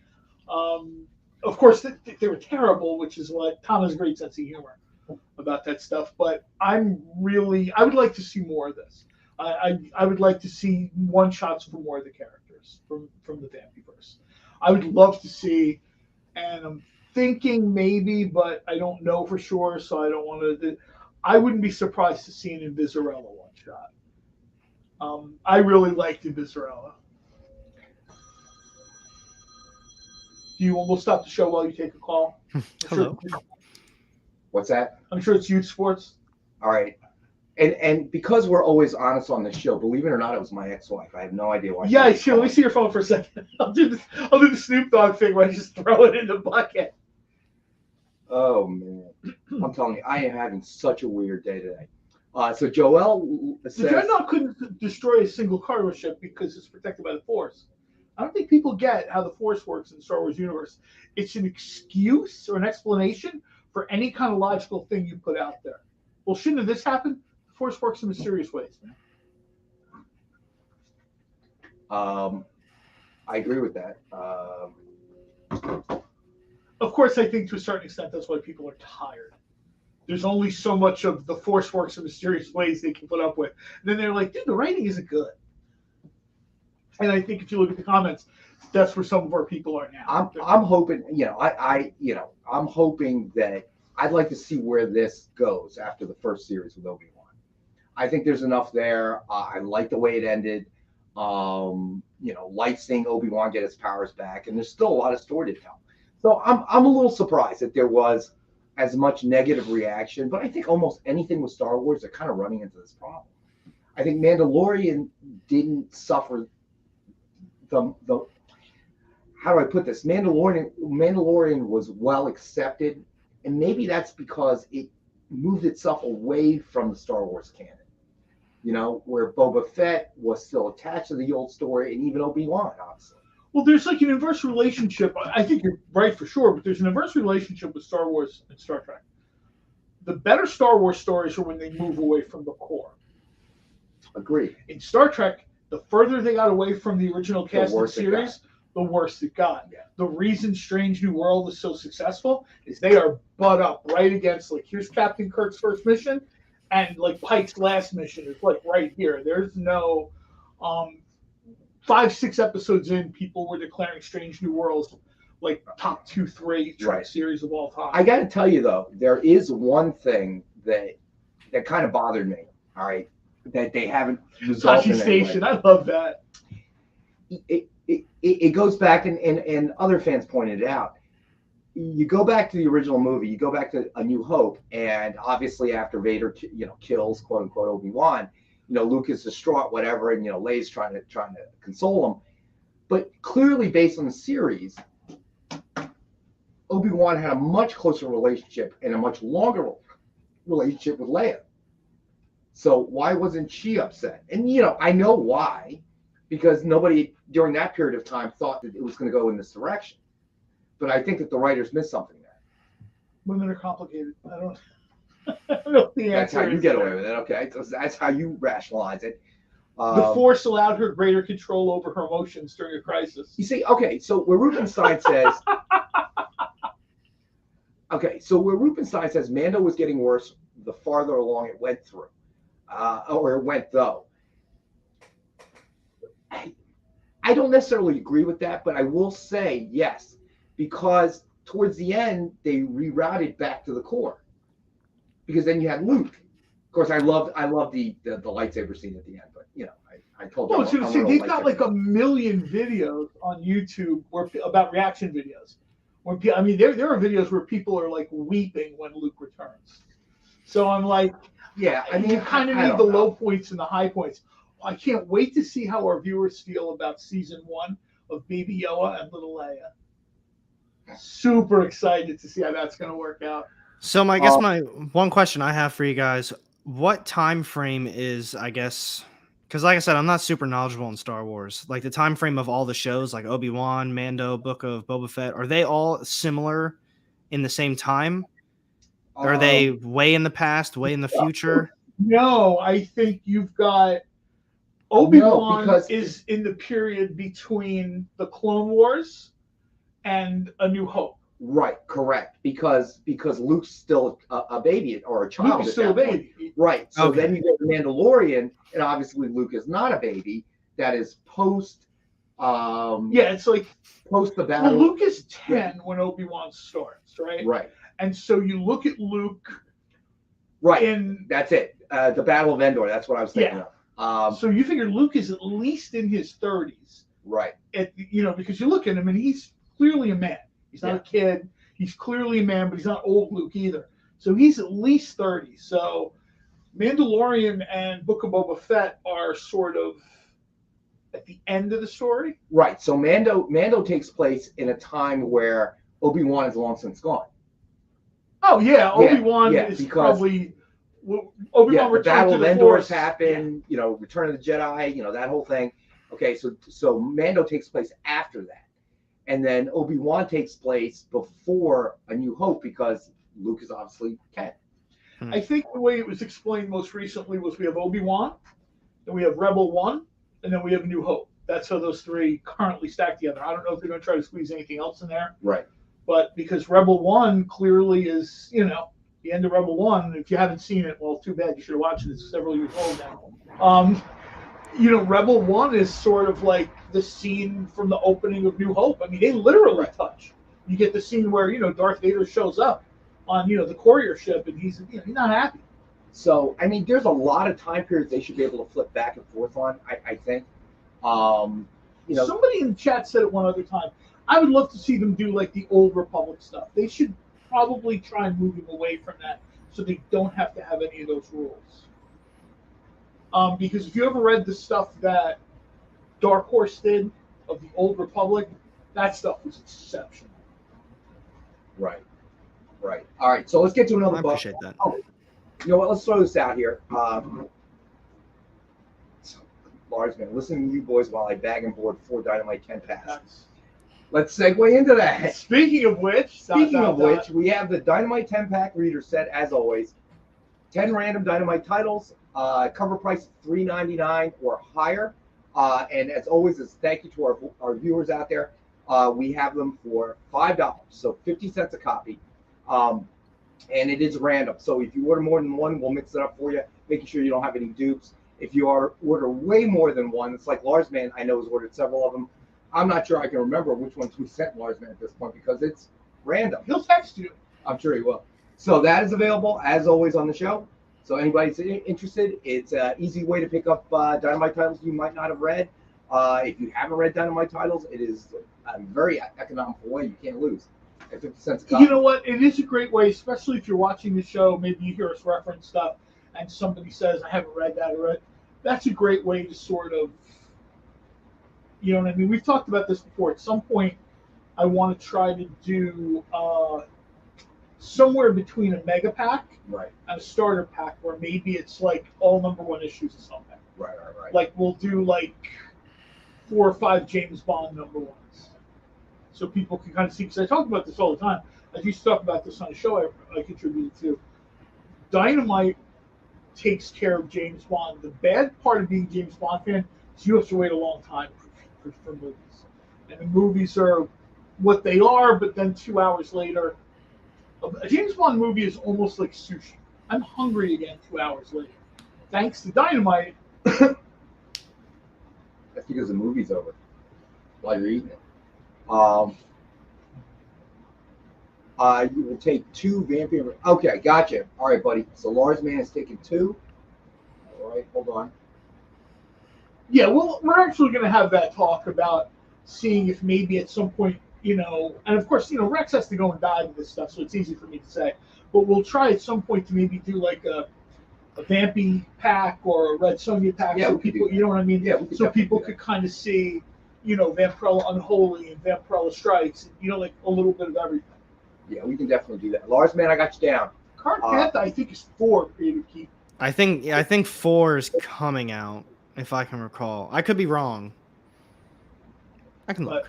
Of course, they were terrible, which is what Tom has a great sense of humor about that stuff. But I would like to see more of this. I would like to see one-shots for more of the characters from the Vampyverse. I would love to see, and I'm thinking maybe, but I don't know for sure, so I don't want to. I wouldn't be surprised to see an Invisarillo one-shot. I really liked Invisarillo. We'll stop the show while you take a call. Hello. What's that? I'm sure it's youth sports. All right. And because we're always honest on this show, believe it or not, it was my ex-wife. I have no idea why. Yeah, sure. Let me see your phone for a second. I'll do the Snoop Dogg thing where I just throw it in the bucket. Oh man, I'm telling you, I am having such a weird day today. So Joel says, the Dreadnought couldn't destroy a single cargo ship because it's protected by the Force. I don't think people get how the Force works in the Star Wars universe. It's an excuse or an explanation for any kind of logical thing you put out there. Well, shouldn't have this happened? The Force works in mysterious ways, man. I agree with that. Of course, I think to a certain extent that's why people are tired. There's only so much of the Force works in mysterious ways they can put up with. And then they're like, dude, the writing isn't good. And I think if you look at the comments, that's where some of our people are now. I'm hoping, I'm hoping that I'd like to see where this goes after the first series with Obi-Wan. I think there's enough there. I like the way it ended. Like seeing Obi-Wan get his powers back, and there's still a lot of story to tell. So I'm a little surprised that there was as much negative reaction, but I think almost anything with Star Wars, they're kind of running into this problem. I think Mandalorian didn't suffer the how do I put this? Mandalorian was well accepted, and maybe that's because it moved itself away from the Star Wars canon. Where Boba Fett was still attached to the old story, and even Obi-Wan, obviously. Well, there's like an inverse relationship. I think you're right for sure, but there's an inverse relationship with Star Wars and Star Trek. The better Star Wars stories are when they move away from the core. Agreed. In Star Trek, the further they got away from the original cast of series, the worse it got. Yeah. The reason Strange New World is so successful is they are butt up right against, like, here's Captain Kirk's first mission, and like Pike's last mission is like right here. There's no 5-6 episodes in, people were declaring Strange New Worlds like top 2-3 Trek series of all time. I got to tell you though, there is one thing that kind of bothered me. All right, that they haven't resolved. Tashi Station, I love that. It goes back, and other fans pointed it out. You go back to the original movie, you go back to A New Hope, and obviously after Vader, kills quote unquote Obi-Wan, Luke is distraught, whatever, and Leia's trying to console him. But clearly, based on the series, Obi-Wan had a much closer relationship and a much longer relationship with Leia. So why wasn't she upset? And I know why, because nobody during that period of time thought that it was going to go in this direction. But I think that the writers missed something there. Women are complicated. I don't know the answer. That's how you get away with it. Okay, so that's how you rationalize it. The Force allowed her greater control over her emotions during a crisis. You see, okay, so where Rubenstein says, Mando was getting worse the farther along it went through, or it went though. I don't necessarily agree with that, but I will say yes. Because towards the end, they rerouted back to the core. Because then you had Luke. Of course, I loved the lightsaber scene at the end, but I told you. I was going to say they've got like 1 million videos on YouTube about reaction videos. There are videos where people are like weeping when Luke returns. So I'm like, yeah, you kind of need the low points and the high points. I can't wait to see how our viewers feel about season 1 of Baby Yoda and Little Leia. Super excited to see how that's going to work out. So I guess my one question I have for you guys, what time frame is, I guess, because like I said, I'm not super knowledgeable in Star Wars. Like the time frame of all the shows, like Obi-Wan, Mando, Book of Boba Fett, are they all similar in the same time? Or are they way in the past, way in the future? No, I think you've got Obi-Wan is in the period between the Clone Wars and A New Hope. Right, correct. Because Luke's still a baby or a child. Luke's still a baby. Right. So then you get the Mandalorian, and obviously Luke is not a baby. That is post. It's like post the battle. Well, Luke is 10 when Obi-Wan starts, right? Right. And so you look at Luke. Right. That's it. The Battle of Endor. That's what I was thinking of. So you figure Luke is at least in his 30s. Right. Because you look at him and he's clearly a man. He's not a kid. He's clearly a man, but he's not old Luke either. So he's at least 30. So Mandalorian and Book of Boba Fett are sort of at the end of the story. Right. So Mando takes place in a time where Obi-Wan is long since gone. Oh, yeah. Obi-Wan is probably... Obi-Wan the Battle of Endor has happened, Return of the Jedi, that whole thing. Okay, so Mando takes place after that, and then Obi-Wan takes place before A New Hope because Luke is obviously Ken. I think the way it was explained most recently was we have Obi-Wan, then we have Rebel 1, and then we have New Hope. That's how those three currently stack together. I don't know if they're going to try to squeeze anything else in there. Right. But because Rebel 1 clearly is, the end of Rebel 1. If you haven't seen it, well, too bad. You should have watched it. It's several years old now. Rebel 1 is sort of like the scene from the opening of New Hope. I mean, they literally touch. You get the scene where, Darth Vader shows up on, the courier ship, and he's not happy. So, I mean, there's a lot of time periods they should be able to flip back and forth on, I think. Somebody in the chat said it one other time. I would love to see them do like the old Republic stuff. They should probably try moving away from that so they don't have to have any of those rules. Because if you ever read the stuff that Dark Horse did of the old Republic, that stuff was exceptional. Right. All right, so let's get to another I book. appreciate that. Oh, you know what? Let's throw this out here. Lars, man, listen to you boys while I bag and board 4 Dynamite 10 packs. Let's segue into that. Speaking of which, we have the Dynamite 10 pack reader set as always. 10 random Dynamite titles. Cover price $3.99 or higher. And as always, as thank you to our viewers out there, we have them for $5, so 50 cents a copy. And it is random. So if you order more than one, we'll mix it up for you, making sure you don't have any dupes. If you order way more than one, it's like Lars Man, I know, has ordered several of them. I'm not sure I can remember which ones we sent Lars Man at this point because it's random. He'll text you. I'm sure he will. So that is available, as always, on the show. So anybody's interested, it's an easy way to pick up Dynamite titles you might not have read. If you haven't read Dynamite titles, it is a very economical way. You can't lose. At 50 cents a copy. You know what? It is a great way, especially if you're watching the show. Maybe you hear us reference stuff, and somebody says, "I haven't read that or read." That's a great way to sort of, you know what I mean? We've talked about this before. At some point, I want to try to do somewhere between a mega pack and a starter pack, where maybe it's like all #1 issues or something. Right. Like we'll do like 4 or 5 James Bond #1s. So people can kind of see, because I talk about this all the time. I used to talk about this on a show I contributed to. Dynamite takes care of James Bond. The bad part of being a James Bond fan is you have to wait a long time for movies. And the movies are what they are, but then 2 hours later, a James Bond movie is almost like sushi. I'm hungry again 2 hours later. Thanks to Dynamite. That's because the movie's over while you're eating it. You will take 2 vampire. Okay, gotcha. All right, buddy. So Lars Man is taking 2. All right, hold on. Yeah, well, we're actually going to have that talk about seeing if maybe at some point, and of course, Rex has to go and dive into this stuff, so it's easy for me to say. But we'll try at some point to maybe do like a Vampy pack or a Red Sonja pack, so people, you know what I mean? Yeah, so people could kind of see, Vampirella Unholy and Vampirella Strikes, like a little bit of everything. Yeah, we can definitely do that. Lars Man, I got you down. Card Panther, I think, is 4 Creative Keep. I think 4 is coming out, if I can recall. I could be wrong. I can look.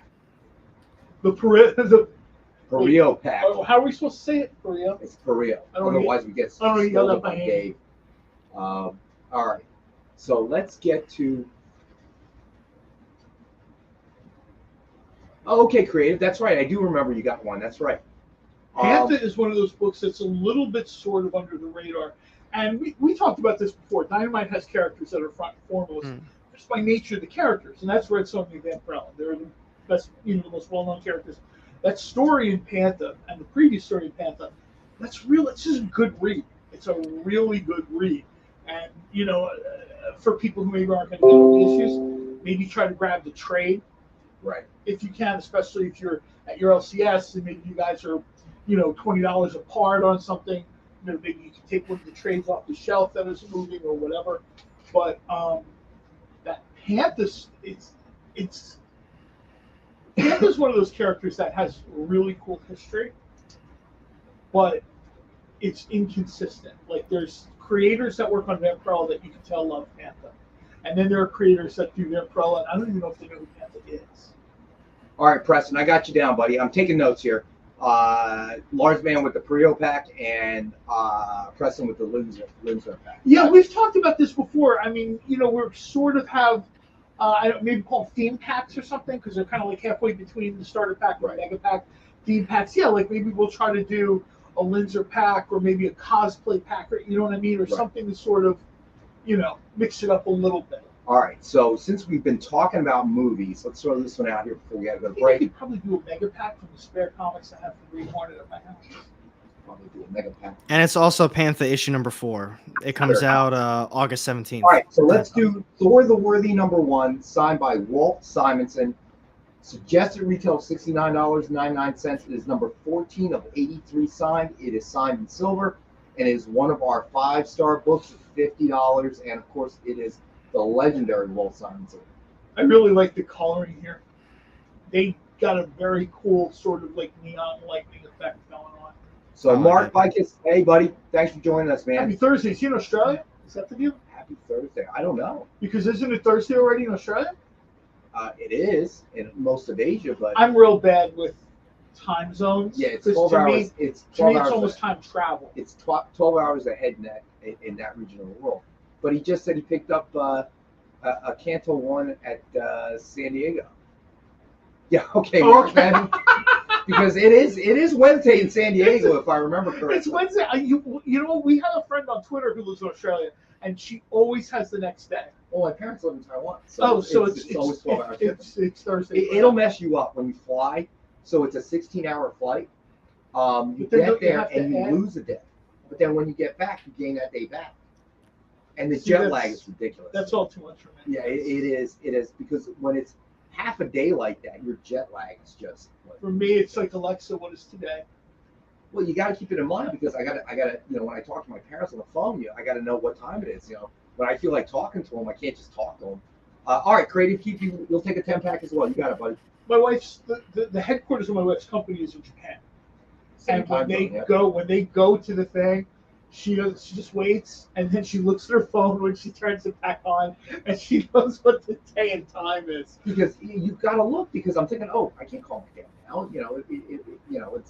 The Perio pack. How are we supposed to say it? Perio? It's Perio. Otherwise, we get yelled at by by Dave. All right. So let's get to. Oh, okay, Creative. That's right. I do remember you got one. That's right. Panther is one of those books that's a little bit sort of under the radar. And we talked about this before. Dynamite has characters that are front and foremost, just by nature of the characters. And that's Red Sonja and Vampirella. They're the best, the most well-known characters. That story in Panther and the previous story in Panther, it's just a good read. It's a really good read. And, for people who maybe aren't going to get all the issues, maybe try to grab the trade. Right. If you can, especially if you're at your LCS and maybe you guys are, $20 apart on something. Maybe you can take one of the trades off the shelf that is moving or whatever. But that Panther's, Panther's one of those characters that has really cool history, but it's inconsistent. Like there's creators that work on Vampirella that you can tell love Panther. And then there are creators that do their umbrella. I don't even know if they know who Panther is. All right, Preston, I got you down, buddy. I'm taking notes here. Lars Man with the Prio pack and Preston with the Loser pack. Yeah, we've talked about this before. I mean, we're sort of have, I don't maybe call theme packs or something because they're kind of like halfway between the starter pack and the mega pack. Theme packs, yeah, like maybe we'll try to do a Linzer pack or maybe a cosplay pack, or you know what I mean, or something to sort of, mix it up a little bit. All right, so since we've been talking about movies, let's throw this one out here before we have to go to break. I could probably do a mega pack from the spare comics I have from Green Hornet at my house. Probably do a mega pack. And it's also Panther issue number 4. It comes out August 17th. All right, so let's do Thor the Worthy #1, signed by Walt Simonson. Suggested retail $69.99. It is number 14 of 83 signed. It is signed in silver and is one of our 5-star books at $50. And of course, it is the legendary Walt Simonson. I really like the coloring here. They got a very cool sort of like neon lightning effect going on. So Mark Vicus, hey buddy, thanks for joining us, man. Happy Thursday. Is he in Australia? Is that the deal? Happy Thursday. I don't know. Because isn't it Thursday already in Australia? It is in most of Asia, but I'm real bad with time zones. Yeah, it's 12 hours. It's 12 to me, hours. It's almost time travel. It's 12 hours ahead in that region of the world. But he just said he picked up a Canto 1 at San Diego. Yeah, okay, Mark, man. Because it is Wednesday in San Diego, if I remember correctly. It's Wednesday. We have a friend on Twitter who lives in Australia, and she always has the next day. Well, my parents live in Taiwan, so it's always 12 hours. It's Thursday. It'll mess you up when you fly. So it's a 16-hour flight. You get there and you lose a day, but then when you get back, you gain that day back. And the jet lag is ridiculous. That's all too much for me. Yeah, it is. It is because when it's half a day like that, your jet lag is just. For me, it's like Alexa, what is today? Well, you got to keep it in mind because I got to, when I talk to my parents on the phone, I got to know what time it is. When I feel like talking to them, I can't just talk to them. All right, Creative Keep, you'll take a 10-pack as well. You got it, buddy. My wife's the headquarters of my wife's company is in Japan, and when they go to the thing, she just waits, and then she looks at her phone when she turns it back on, and she knows what the day and time is. Because you've got to look. Because I'm thinking, I can't call my dad now.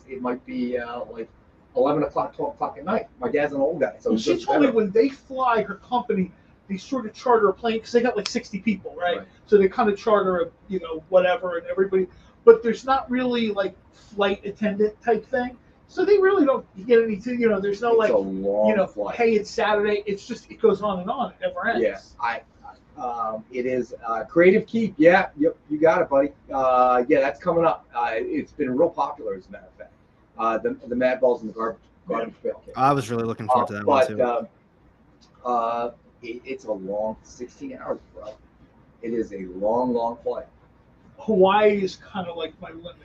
It might be like 11 o'clock, 12 o'clock at night. My dad's an old guy, so well, she told me when they fly her company, they sort of charter a plane because they got like 60 people, right? So they kind of charter a whatever and everybody, but there's not really like flight attendant type thing. So they really don't get anything, there's no it's a long flight. Hey, it's Saturday. It's just, it goes on and on. It never ends. Yeah, it is Creative Keep. Yeah, you got it, buddy. Yeah, that's coming up. It's been real popular, as a matter of fact. The Mad Balls and the Garbage Pail Kick. I was really looking forward to that one, too. It's a long 16 hours, bro. It is a long, long flight. Hawaii is kind of like my limit.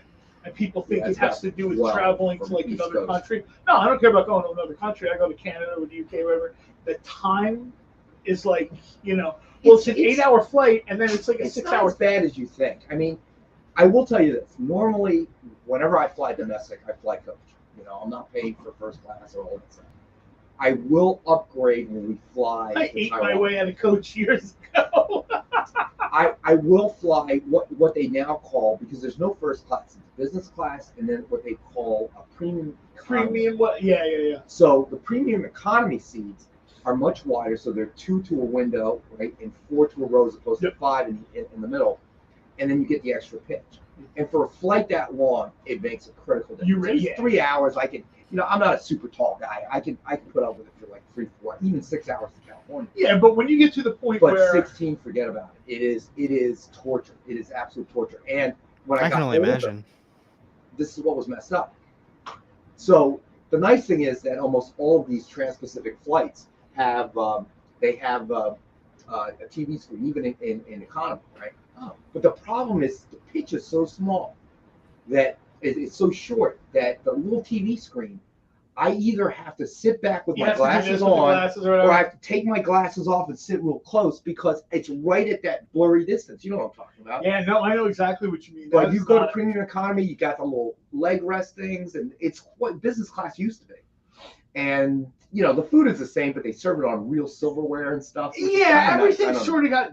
And people think it has to do with traveling to like another country. No, I don't care about going to another country. I go to Canada or the UK, wherever. The time is like, it's an 8-hour flight, and then it's like a 6-hour. It's not as bad as you think. I mean, I will tell you this. Normally, whenever I fly domestic, I fly coach. I'm not paying for first class or all that stuff. I will upgrade when we fly. I ate my way out of coach years ago. I will fly what they now call, because there's no first class, it's business class, and then what they call a premium economy. Premium what? Yeah. So the premium economy seats are much wider, so they're 2 to a window, right, and 4 to a row as opposed to 5 in the middle, and then you get the extra pitch. And for a flight that long, it makes a critical difference. 3 hours, I can. I'm not a super tall guy. I can put up with it for like 3, 4, even 6 hours to California. Yeah, but when you get to the point but where 16, forget about it. It is torture. It is absolute torture. And when I got can only older, imagine. This is what was messed up. So the nice thing is that almost all of these trans-Pacific flights have a TV screen, even in economy, right? But the problem is the pitch is so small that it's so short that the little TV screen, I either have to sit back with my glasses on, or I have to take my glasses off and sit real close because it's right at that blurry distance. You know what I'm talking about? Yeah, no, I know exactly what you mean. But if you go to premium economy, you got the little leg rest things, and it's what business class used to be. And the food is the same, but they serve it on real silverware and stuff. Yeah, everything sort of got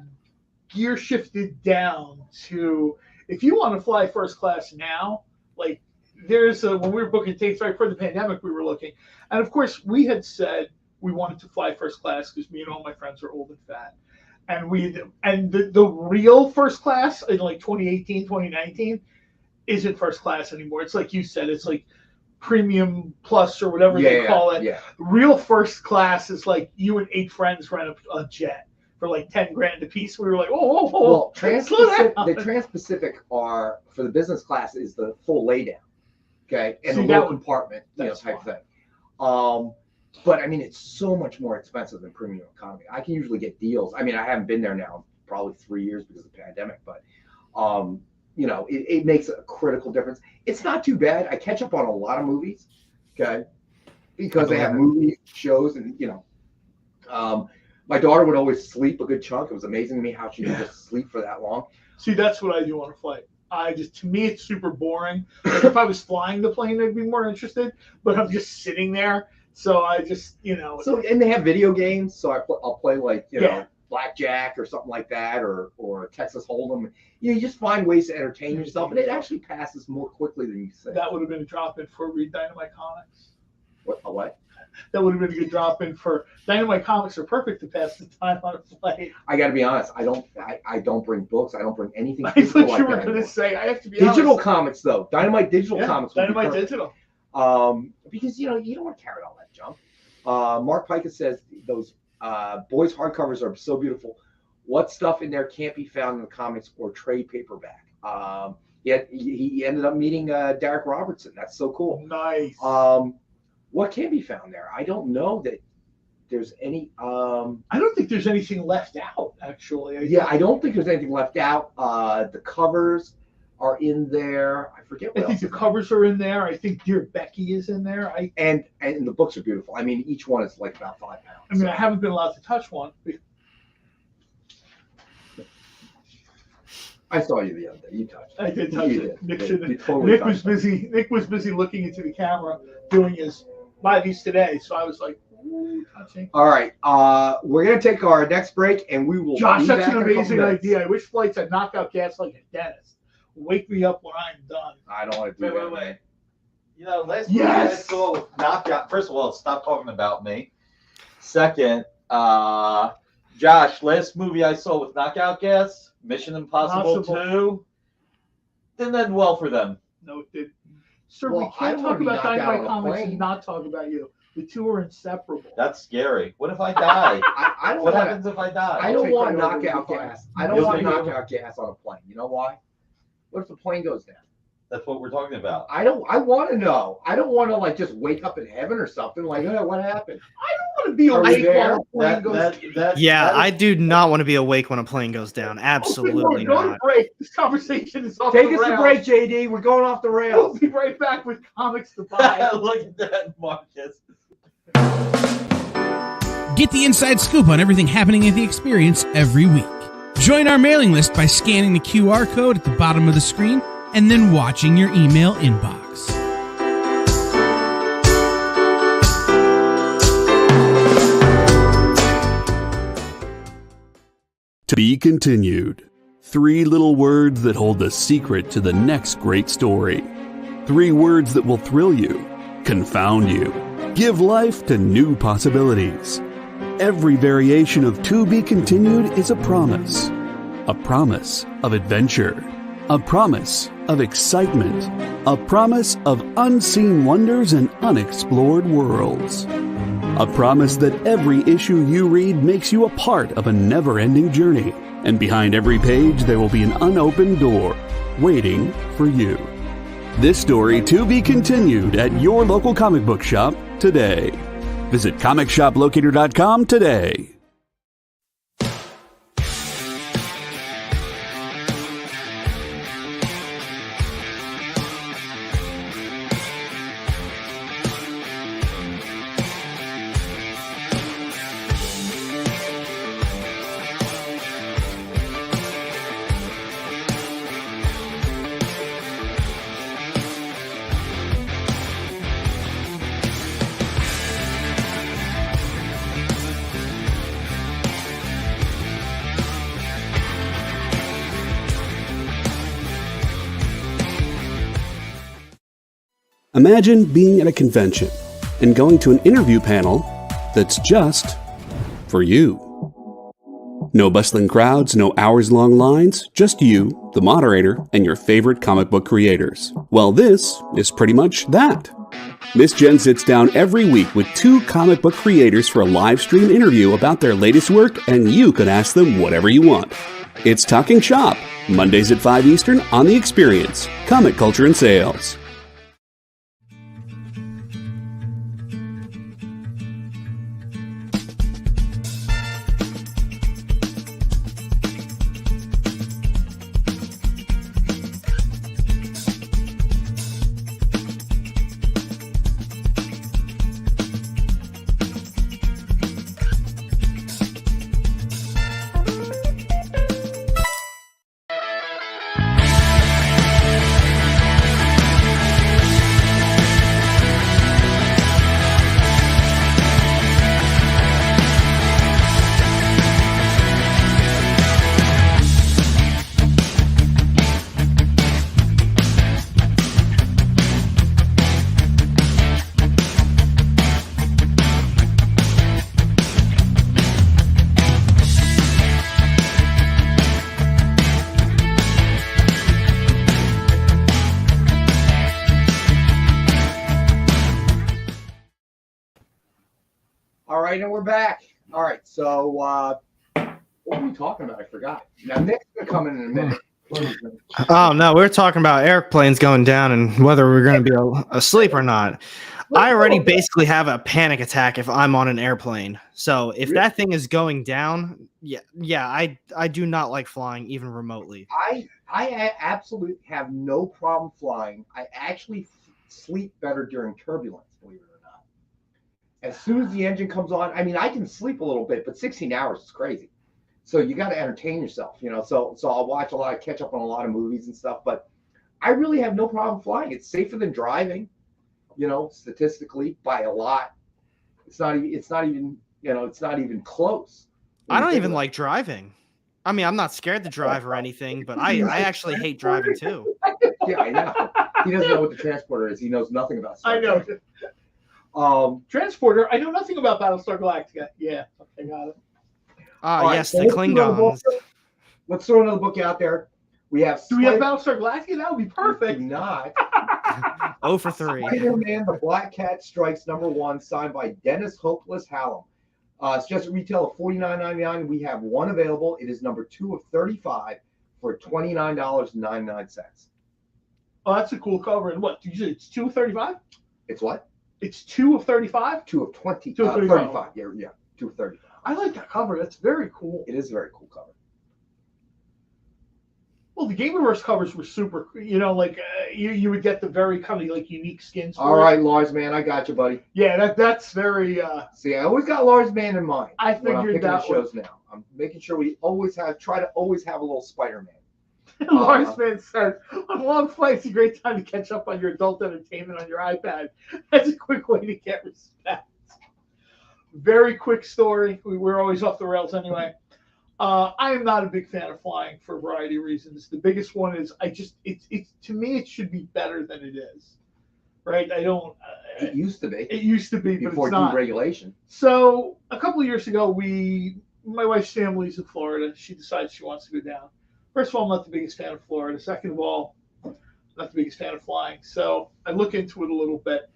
gear shifted down to, if you want to fly first class now, like when we were booking tapes right before the pandemic, we were looking, and of course we had said we wanted to fly first class because me and all my friends are old and fat, and the real first class in like 2018, 2019 isn't first class anymore. It's like you said, it's like premium plus or whatever they call it. Yeah. Real first class is like you and 8 friends rent a jet for like $10,000 a piece. We were like, well, the Trans-Pacific are, for the business class, is the full laydown, okay, and the little compartment, type thing. But I mean, it's so much more expensive than premium economy. I can usually get deals. I mean, I haven't been there now probably 3 years because of the pandemic, but it makes a critical difference. It's not too bad. I catch up on a lot of movies, okay, because they have movies, shows, and my daughter would always sleep a good chunk. It was amazing to me how she could just sleep for that long. See, that's what I do on a flight. To me, it's super boring. Like if I was flying the plane, I'd be more interested, but I'm just sitting there. So I just, So, and they have video games. So I'll play like, blackjack or something like that, or Texas Hold'em. You just find ways to entertain yourself, and it actually passes more quickly than you think. That would have been a drop-in for Read Dynamite Comics. What? That would have been a good drop-in for Dynamite Comics. Are perfect to pass the time on a flight. I got to be honest. I don't bring books. I don't bring anything. I thought you were going to say. I have to be digital honest. Comics though. Dynamite digital comics. Dynamite digital. Because you don't want to carry all that junk. Mark Pica says those boys hardcovers are so beautiful. What stuff in there can't be found in the comics or trade paperback? Yet he ended up meeting Derek Robertson. That's so cool. Nice. What can be found there? I don't know that there's any. I don't think there's anything left out, actually. I don't think there's anything left out. The covers are in there. I forget what I think the covers are in there. I think Dear Becky is in there. And the books are beautiful. I mean, each one is like about 5 pounds. I mean, I haven't been allowed to touch one. I saw you the other day. You touched it. I did touch it. Nick was busy. Nick was busy looking into the camera, doing his liveys today. So I was like, ooh, touching. All right. We're gonna take our next break, and we will. Josh, that's an amazing idea. I wish flights had knockout gas like a dentist. Wake me up when I'm done. I don't want to do that. Wait. Last movie I saw with knockout. First of all, stop talking about me. Second, Josh, last movie I saw with knockout gas, Mission Impossible 2. Didn't end well for them. No, it didn't. Sir, we can't talk about Dynamite Comics and not talk about you. The two are inseparable. That's scary. What if I die? What happens if I die? I don't want knockout gas. I don't want knockout gas on a plane. You know why? What if the plane goes down? That's what we're talking about. I want to know. I don't want to like just wake up in heaven or something like, oh, what happened? I don't want to be awake while a plane goes down. I do not want to be awake when a plane goes down. Absolutely not. not. Break. This conversation is off Take the us rails. a break, JD. We're going off the rails. We'll be right back with Comics to Buy. Look at that, Marcus. Get the inside scoop on everything happening at the experience every week. Join our mailing list by scanning the QR code at the bottom of the screen and then watching your email inbox. To be continued. 3 little words that hold the secret to the next great story. 3 words that will thrill you, confound you, give life to new possibilities. Every variation of To Be Continued is a promise of adventure, a promise of excitement, a promise of unseen wonders and unexplored worlds. A promise that every issue you read makes you a part of a never-ending journey, and behind every page there will be an unopened door waiting for you. This story to be continued at your local comic book shop today. Visit comicshoplocator.com today. Imagine being at a convention and going to an interview panel that's just for you. No bustling crowds, no hours-long lines, just you, the moderator, and your favorite comic book creators. Well, this is pretty much that. Miss Jen sits down every week with 2 comic book creators for a live stream interview about their latest work, and you can ask them whatever you want. It's Talking Shop, Mondays at 5 Eastern on The Experience, Comic Culture and Sales. All right, and we're back. All right, so what were we talking about? I forgot. Now, Nick's going to come in a minute. Oh, no, we were talking about airplanes going down and whether we're going to be asleep or not. I already basically have a panic attack if I'm on an airplane. So if that thing is going down, I do not like flying even remotely. I absolutely have no problem flying. I actually sleep better during turbulence, believe it or not. As soon as the engine comes on, I mean, I can sleep a little bit, but 16 hours is crazy. So you got to entertain yourself, you know. So I'll watch catch up on a lot of movies and stuff, but I really have no problem flying. It's safer than driving, you know, statistically by a lot. It's not even close. I don't even like driving. I mean, I'm not scared to drive or anything, but I actually hate driving too. Yeah, I know. He doesn't know what the transporter is. He knows nothing about Star Trek. I know. Transporter. I know nothing about Battlestar Galactica. Yeah, okay, got it. Yes, the Klingons. Let's throw another book out there. We have. Do we have Battlestar Galactica? That would be perfect. We do not. 0 for 3. Spider-Man: The Black Cat Strikes #1, signed by Dennis Hopeless Hallam. It's just a retail of $49.99. We have one available. It is number 2 of 35 for $29.99. Oh, that's a cool cover. And what? Did you say it's 2 of 35? It's what? It's 2 of 35? 2 of 20. 2 of 35. 35. Yeah, 2 of 35. I like that cover. That's very cool. It is a very cool cover. Well, the Gamerverse covers were super. You know, like you would get the very kind of like unique skins. All right, Lars, man, I got you, buddy. Yeah, that's very. See, I always got Lars Man in mind. I figured that shows now. I'm making sure we try to always have a little Spider-Man. Lars Man says, on long flights, a great time to catch up on your adult entertainment on your iPad. That's a quick way to get respect. Very quick story. We're always off the rails anyway. I am not a big fan of flying for a variety of reasons. The biggest one is it's to me it should be better than it is, right? I don't. It used to be. It used to be before but it's not. Deregulation. So a couple of years ago, my wife's family's in Florida. She decides she wants to go down. First of all, I'm not the biggest fan of Florida. Second of all, I'm not the biggest fan of flying. So I look into it a little bit.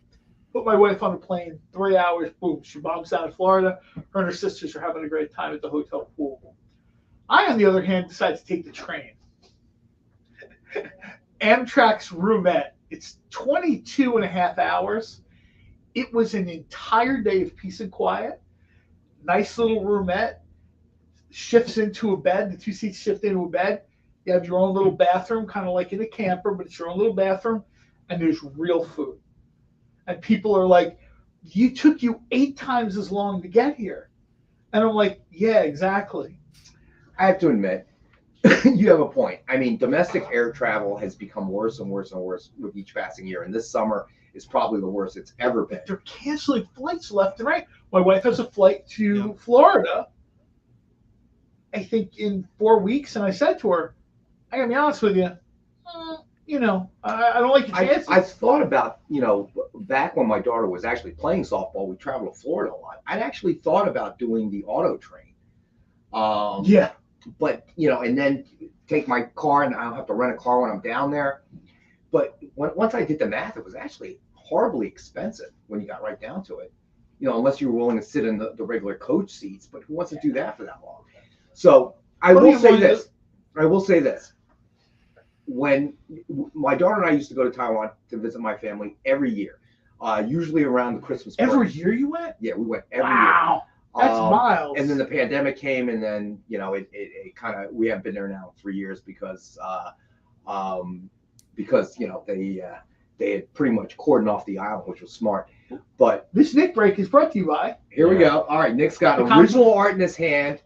Put my wife on a plane, 3 hours, boom, she bombs down to Florida. Her and her sisters are having a great time at the hotel pool. I, on the other hand, decide to take the train. Amtrak's roomette. It's 22 and a half hours. It was an entire day of peace and quiet. Nice little roomette. Shifts into a bed. The 2 seats shift into a bed. You have your own little bathroom, kind of like in a camper, but it's your own little bathroom. And there's real food. And people are like, it took you 8 times as long to get here. And I'm like, yeah, exactly. I have to admit, you have a point. I mean, domestic air travel has become worse and worse and worse with each passing year. And this summer is probably the worst it's ever been. They're canceling flights left and right. My wife has a flight to Florida, I think in 4 weeks. And I said to her, I gotta be honest with you, you know, I don't like your chances. I thought about, back when my daughter was actually playing softball, we traveled to Florida a lot. I'd actually thought about doing the auto train. Yeah. But, and then take my car, and I don't have to rent a car when I'm down there. But once I did the math, it was actually horribly expensive when you got right down to it. Unless you were willing to sit in the regular coach seats. But who wants to do that for that long? So I will say this. When my daughter and I used to go to Taiwan to visit my family every year, usually around the Christmas break. Every year you went? Yeah, we went every year. Wow, that's miles. And then the pandemic came, and then it kind of, we haven't been there now 3 years because they had pretty much cordoned off the island, which was smart. But this Nick break is brought to you by. Here we go. All right, Nick's got original art in his hand,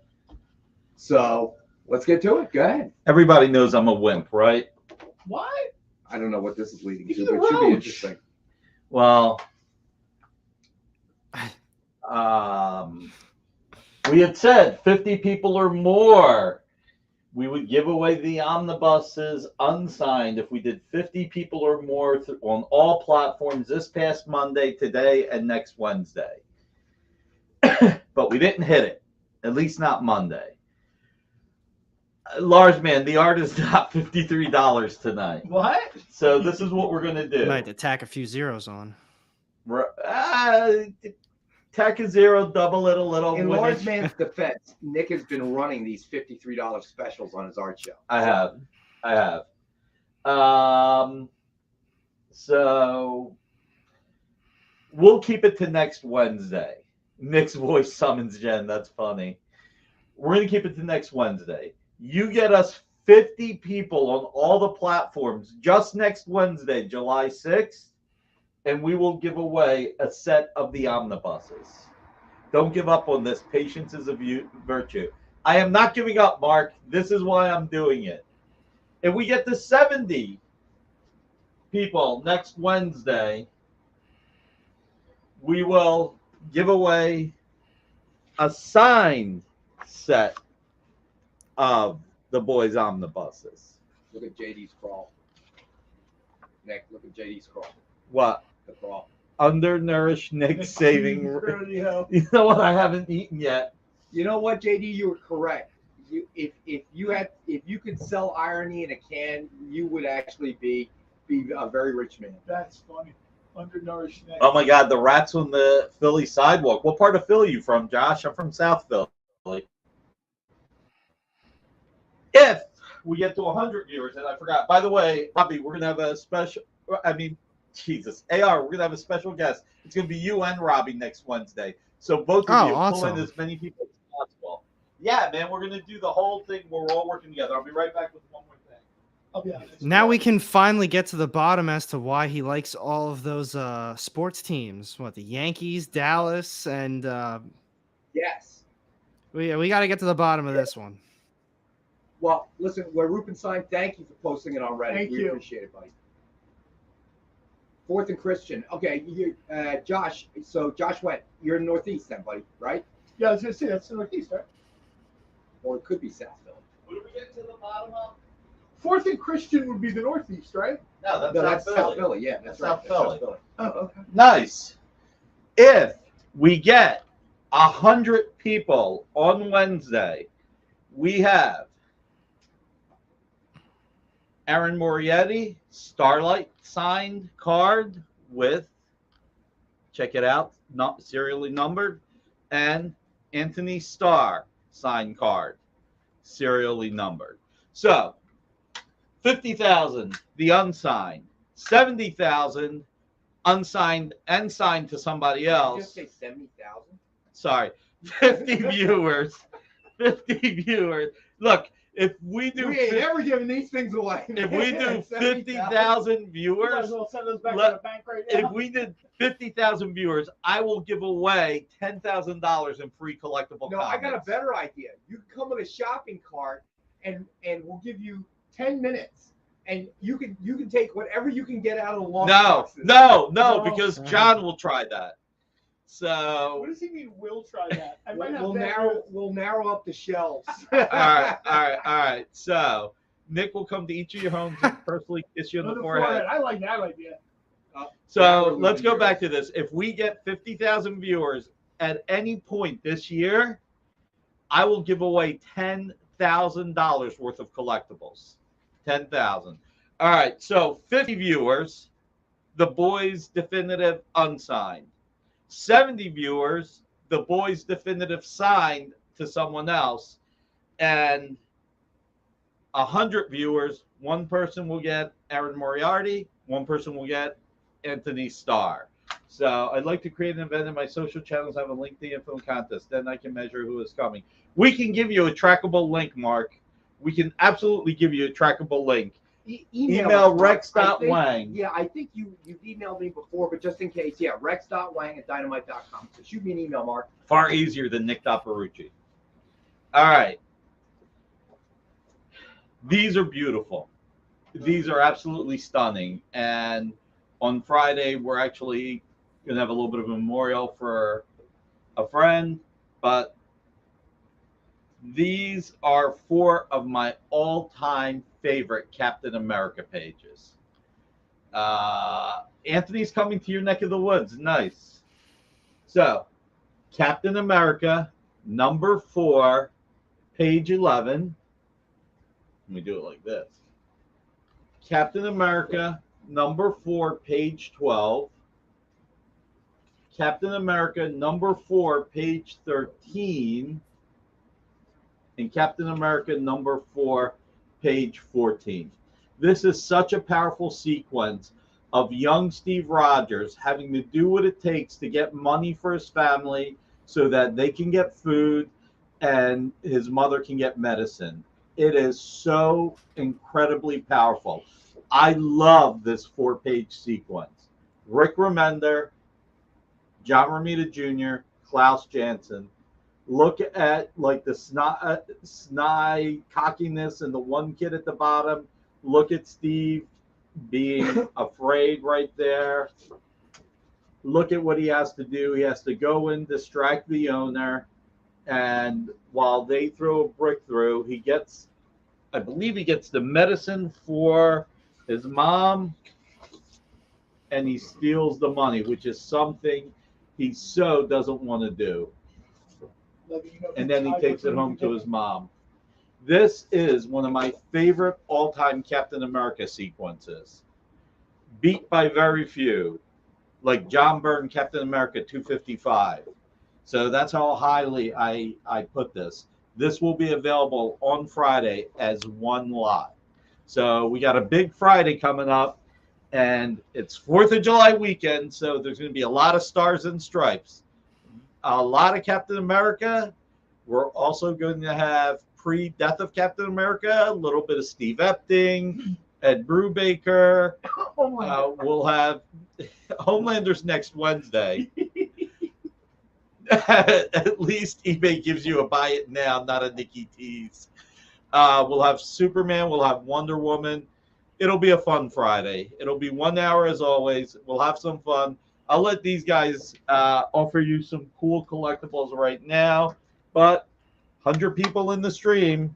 so let's get to it. Go ahead. Everybody knows I'm a wimp, right? What? I don't know what this is leading He's to, but it should be interesting. Well, we had said 50 people or more. We would give away the omnibuses unsigned if we did 50 people or more on all platforms this past Monday, today, and next Wednesday. But we didn't hit it, at least not Monday. Large man, the art is not $53 tonight. What? So this is what we're going to do. Might attack a few zeros on. Tack a zero, double it a little. In Large Man's defense, Nick has been running these $53 specials on his art show. I have. So we'll keep it to next Wednesday. Nick's voice summons Jen. That's funny. We're going to keep it to next Wednesday. You get us 50 people on all the platforms just next Wednesday, July 6th, and we will give away a set of the omnibuses. Don't give up on this. Patience is a virtue. I am not giving up, Mark. This is why I'm doing it. If we get to 70 people next Wednesday, we will give away a signed set of the boys' omnibuses. Look at JD's crawl. Nick, look at JD's crawl. What? The crawl. Undernourished Nick saving. You know what? I haven't eaten yet. You know what, JD? You were correct. If you could sell irony in a can, you would actually be a very rich man. That's funny. Undernourished Nick. Oh my God, the rats on the Philly sidewalk. What part of Philly are you from, Josh? I'm from South Philly. If we get to 100 viewers, and I forgot, by the way, Bobby, we're going to have a special, Jesus, AR, we're going to have a special guest. It's going to be you and Robbie next Wednesday. So both of you pull in as many people as possible. Yeah, man, we're going to do the whole thing where we're all working together. I'll be right back with one more thing. I'll be honest. Now we can finally get to the bottom as to why he likes all of those sports teams. What, the Yankees, Dallas, and yes. We got to get to the bottom of this one. Well, listen, where Rupin signed, thank you for posting it on Reddit. Thank we you. Appreciate it, buddy. Fourth and Christian. Okay, Josh. So Josh went. You're in the Northeast then, buddy, right? Yeah, I was going to say, that's the Northeast, right? Or it could be South Philly. What do we get to the bottom of? Fourth and Christian would be the Northeast, right? No, That's South Philly. Yeah, that's right. South Philly. Oh, okay. Nice. If we get 100 people on Wednesday, we have Aaron Morietti, Starlight signed card with, check it out, not serially numbered, and Anthony Starr signed card, serially numbered. So 50,000, the unsigned, 70,000 unsigned and signed to somebody else. Did you just say 70,000? Sorry, 50 viewers. 50 viewers. Look, if we do, we ain't ever giving these things away. If we do 50,000 viewers, Might as well send those back to the bank right now. if we did 50,000 viewers, I will give away $10,000 in free collectible. No, comics. I got a better idea. You can come with a shopping cart, and we'll give you 10 minutes, and you can take whatever you can get out of the long boxes. No, because John will try that. So What does he mean? We'll try that. I might We'll have narrow up the shelves. all right. So Nick will come to each of your homes and personally kiss you on the forehead. I like that idea. So let's go back to this. If we get 50,000 viewers at any point this year, I will give away $10,000 worth of collectibles. 10,000. All right. So 50 viewers, the boys definitive unsigned. 70 viewers, the boys definitive signed to someone else. And 100 viewers, one person will get Aaron Moriarty, one person will get Anthony Starr. So I'd like to create an event in my social channels, have a link to the info contest. Then I can measure who is coming. We can give you a trackable link, Mark. We can absolutely give you a trackable link. Email rex.wang. Yeah, I think you've emailed me before, but just in case, yeah, rex.wang@dynamite.com. So shoot me an email, Mark. Far easier than Nick Paparucci. All right. These are beautiful. These are absolutely stunning. And on Friday, we're actually going to have a little bit of a memorial for a friend. But these are 4 of my all-time favorite Captain America pages. Anthony's coming to your neck of the woods. Nice. So, Captain America, number 4, page 11. Let me do it like this. Captain America, number 4, page 12. Captain America, number 4, page 13. And Captain America, number 4, page 14. This is such a powerful sequence of young Steve Rogers having to do what it takes to get money for his family so that they can get food and his mother can get medicine. It is so incredibly powerful. I love this 4-page sequence. Rick Remender, John Romita Jr., Klaus Janson. Look at like the snide cockiness and the one kid at the bottom. Look at Steve being afraid right there. Look at what he has to do. He has to go and distract the owner. And while they throw a brick through, he gets, I believe he gets the medicine for his mom. And he steals the money, which is something he so doesn't want to do. And then he takes it home to his mom. This is one of my favorite all-time Captain America sequences. Beat by very few, like John Byrne, Captain America 255. So that's how highly I put this. This will be available on Friday as one lot. So we got a big Friday coming up, and it's 4th of July weekend, so there's going to be a lot of stars and stripes. A lot of Captain America. We're also going to have pre-Death of Captain America, a little bit of Steve Epting, Ed Brubaker. We'll have Homelander's next Wednesday. At least eBay gives you a buy it now, not a Nikki tease. We'll have Superman. We'll have Wonder Woman. It'll be a fun Friday. It'll be 1 hour as always. We'll have some fun. I'll let these guys offer you some cool collectibles right now, but 100 people in the stream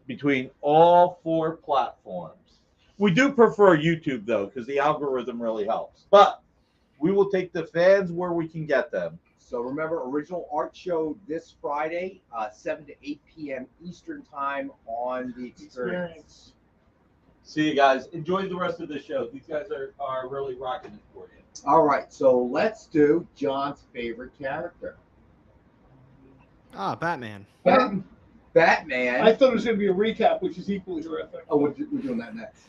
between all 4 platforms. We do prefer YouTube, though, because the algorithm really helps. But we will take the fans where we can get them. So remember, original art show this Friday, 7 to 8 p.m. Eastern time on the Experience. See you guys. Enjoy the rest of the show. These guys are really rocking it for you. All right, so let's do John's favorite character. Batman. Batman. I thought it was going to be a recap, which is equally horrific. Oh, we're doing that next.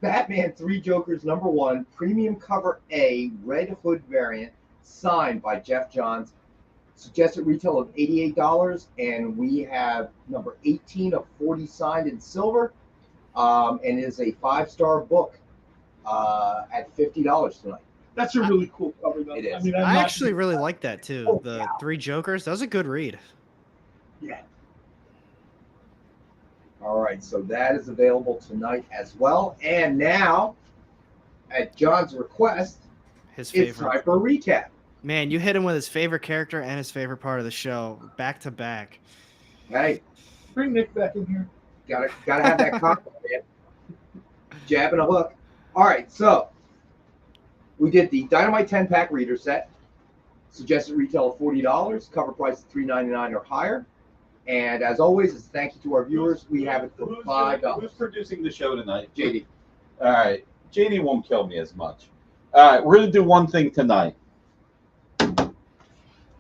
Batman 3 Jokers number 1, premium cover A, red hood variant, signed by Jeff Johns. Suggested retail of $88, and we have number 18 of 40 signed in silver. And it is a 5-star book at $50 tonight. That's a really cool cover, though. It is. I mean, I actually really like that too. Oh, The wow. 3 Jokers. That was a good read. Yeah. All right, so that is available tonight as well. And now, at John's request, His it's favorite. time for a recap. Man, you hit him with his favorite character and his favorite part of the show back to back. Hey, Bring Nick back in here. Gotta have that compliment, man. Jab and a hook. All right, so we did the Dynamite 10-pack reader set. Suggested retail of $40. Cover price of $3.99 or higher. And as always, as a thank you to our viewers, we have it for $5. Who's producing the show tonight? JD. All right. JD won't kill me as much. All right, we're going to do one thing tonight.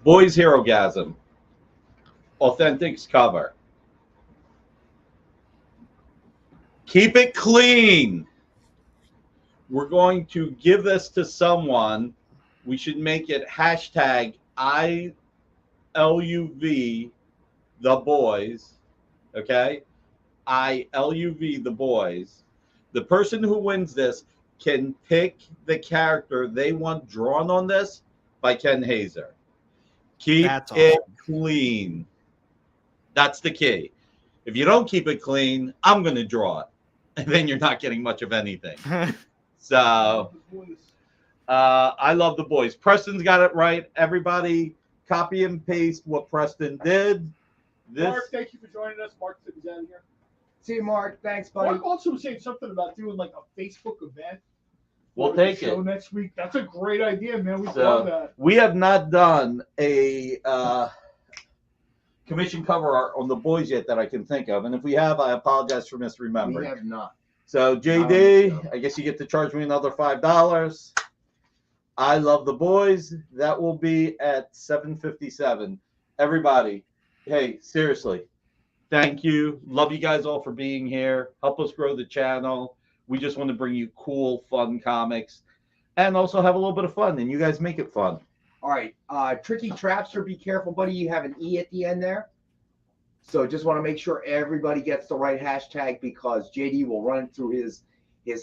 Boys Herogasm. Authentics cover. Keep it clean. We're going to give this to someone. We should make it hashtag ILUV the boys. Okay? ILUV the boys. The person who wins this can pick the character they want drawn on this by Ken Hazer. Keep it clean. That's the key. If you don't keep it clean, I'm going to draw it. And then you're not getting much of anything. So, I love the boys. Preston's got it right. Everybody copy and paste what Preston did. Mark, thank you for joining us. Mark took us out of here. See you, Mark. Thanks, buddy. Mark also was saying something about doing like a Facebook event. We'll for the take show it. next week. That's a great idea, man. We So, love that. we have not done a commission cover art on the boys yet that I can think of. And if we have, I apologize for misremembering. We have not. So, JD, I guess you get to charge me another $5. I love the boys. That will be at $7.57. Everybody, hey, seriously, thank you. Love you guys all for being here. Help us grow the channel. We just want to bring you cool, fun comics and also have a little bit of fun. And you guys make it fun. All right. Tricky Trapster, be careful, buddy. You have an E at the end there. So just want to make sure everybody gets the right hashtag because JD will run through his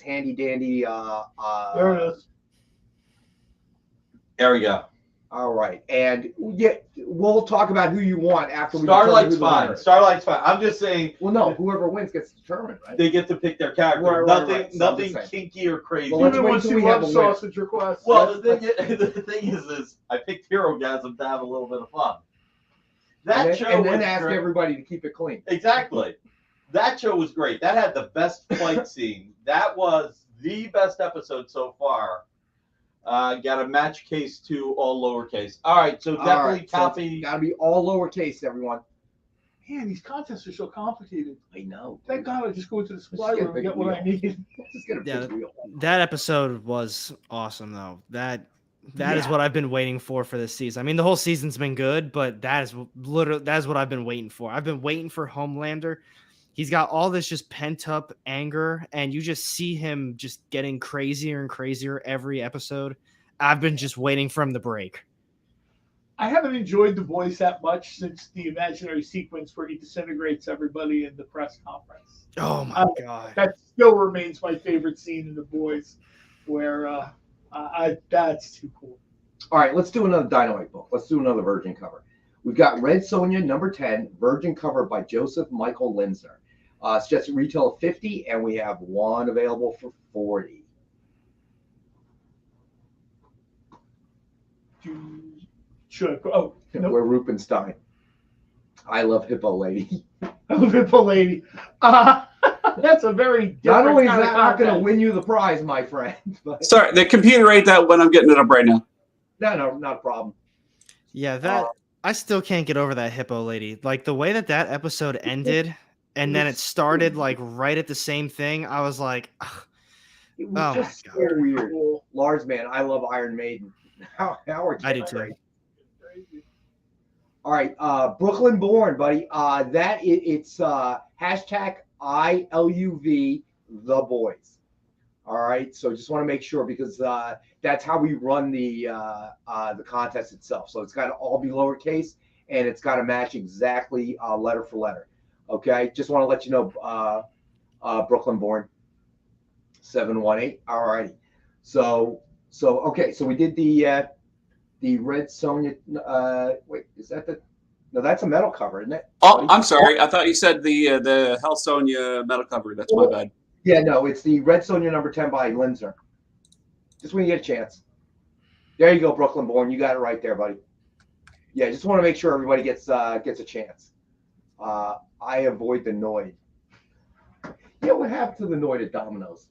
handy dandy. There it is. There we go. All right. And yeah, we'll talk about who you want after we Starlight's determine who the fine. winner is. Starlight's fine. I'm just saying. Well, no, whoever wins gets determined, right? They get to pick their character. Right. Nothing So I'm just kinky or crazy. Well, let's Even wait once till you we have love a winner. sausage requests. Well, the thing is I picked Herogasm to have a little bit of fun. That and show then, and then was ask great. everybody to keep it clean. Exactly. That show was great. That had the best fight scene. That was the best episode so far. Got a match case to all lowercase. All right, so definitely copy. Got to be all lowercase, everyone. Man, these contests are so complicated. I know. Thank God I just go into the supply Just get a room and big get what I wheel. need. Just get a Yeah, big wheel. That episode was awesome, though. That is what I've been waiting for this season. I mean, the whole season's been good, but that is what I've been waiting for. I've been waiting for Homelander. He's got all this just pent up anger, and you just see him just getting crazier and crazier every episode. I've been just waiting for him to break. I haven't enjoyed The Boys that much since the imaginary sequence where he disintegrates everybody in the press conference. Oh my God. That still remains my favorite scene in The Boys, where that's too cool. All right, let's do another Dynamite book. Let's do another Virgin cover. We've got Red Sonja number 10, Virgin cover by Joseph Michael Linsner. Suggested retail of $50, and we have one available for $40. Should oh nope. We're Rupenstein. I love Hippo Lady. I love Hippo Lady. That's a very Not only is kind of that not going to content. win you the prize, my friend, but Sorry, the computer ate that when I'm getting it up right now. no, not a problem. Yeah, that I still can't get over that Hippo Lady. Like the way that episode ended, and then it started like right at the same thing. I was like, ugh. It was Oh just my so weird. Lars, man, I love Iron Maiden. Howard, I do too. All right, Brooklyn Born, buddy. It's hashtag ILUV the boys. All right, so just want to make sure because that's how we run the contest itself. So it's got to all be lowercase and it's got to match exactly letter for letter. Okay, just want to let you know, Brooklyn Born 718. All righty, so okay, so we did the Red Sonja. Wait, is that the? No, that's a metal cover, isn't it? Oh, I'm sorry. I thought you said the Hell Sonja metal cover. That's my bad. Yeah, no, it's the Red Sonja number 10 by Linsner. Just when you get a chance. There you go, Brooklyn Born. You got it right there, buddy. Yeah, just want to make sure everybody gets a chance. I avoid the Noid. Yeah, what happened to the Noid at Domino's?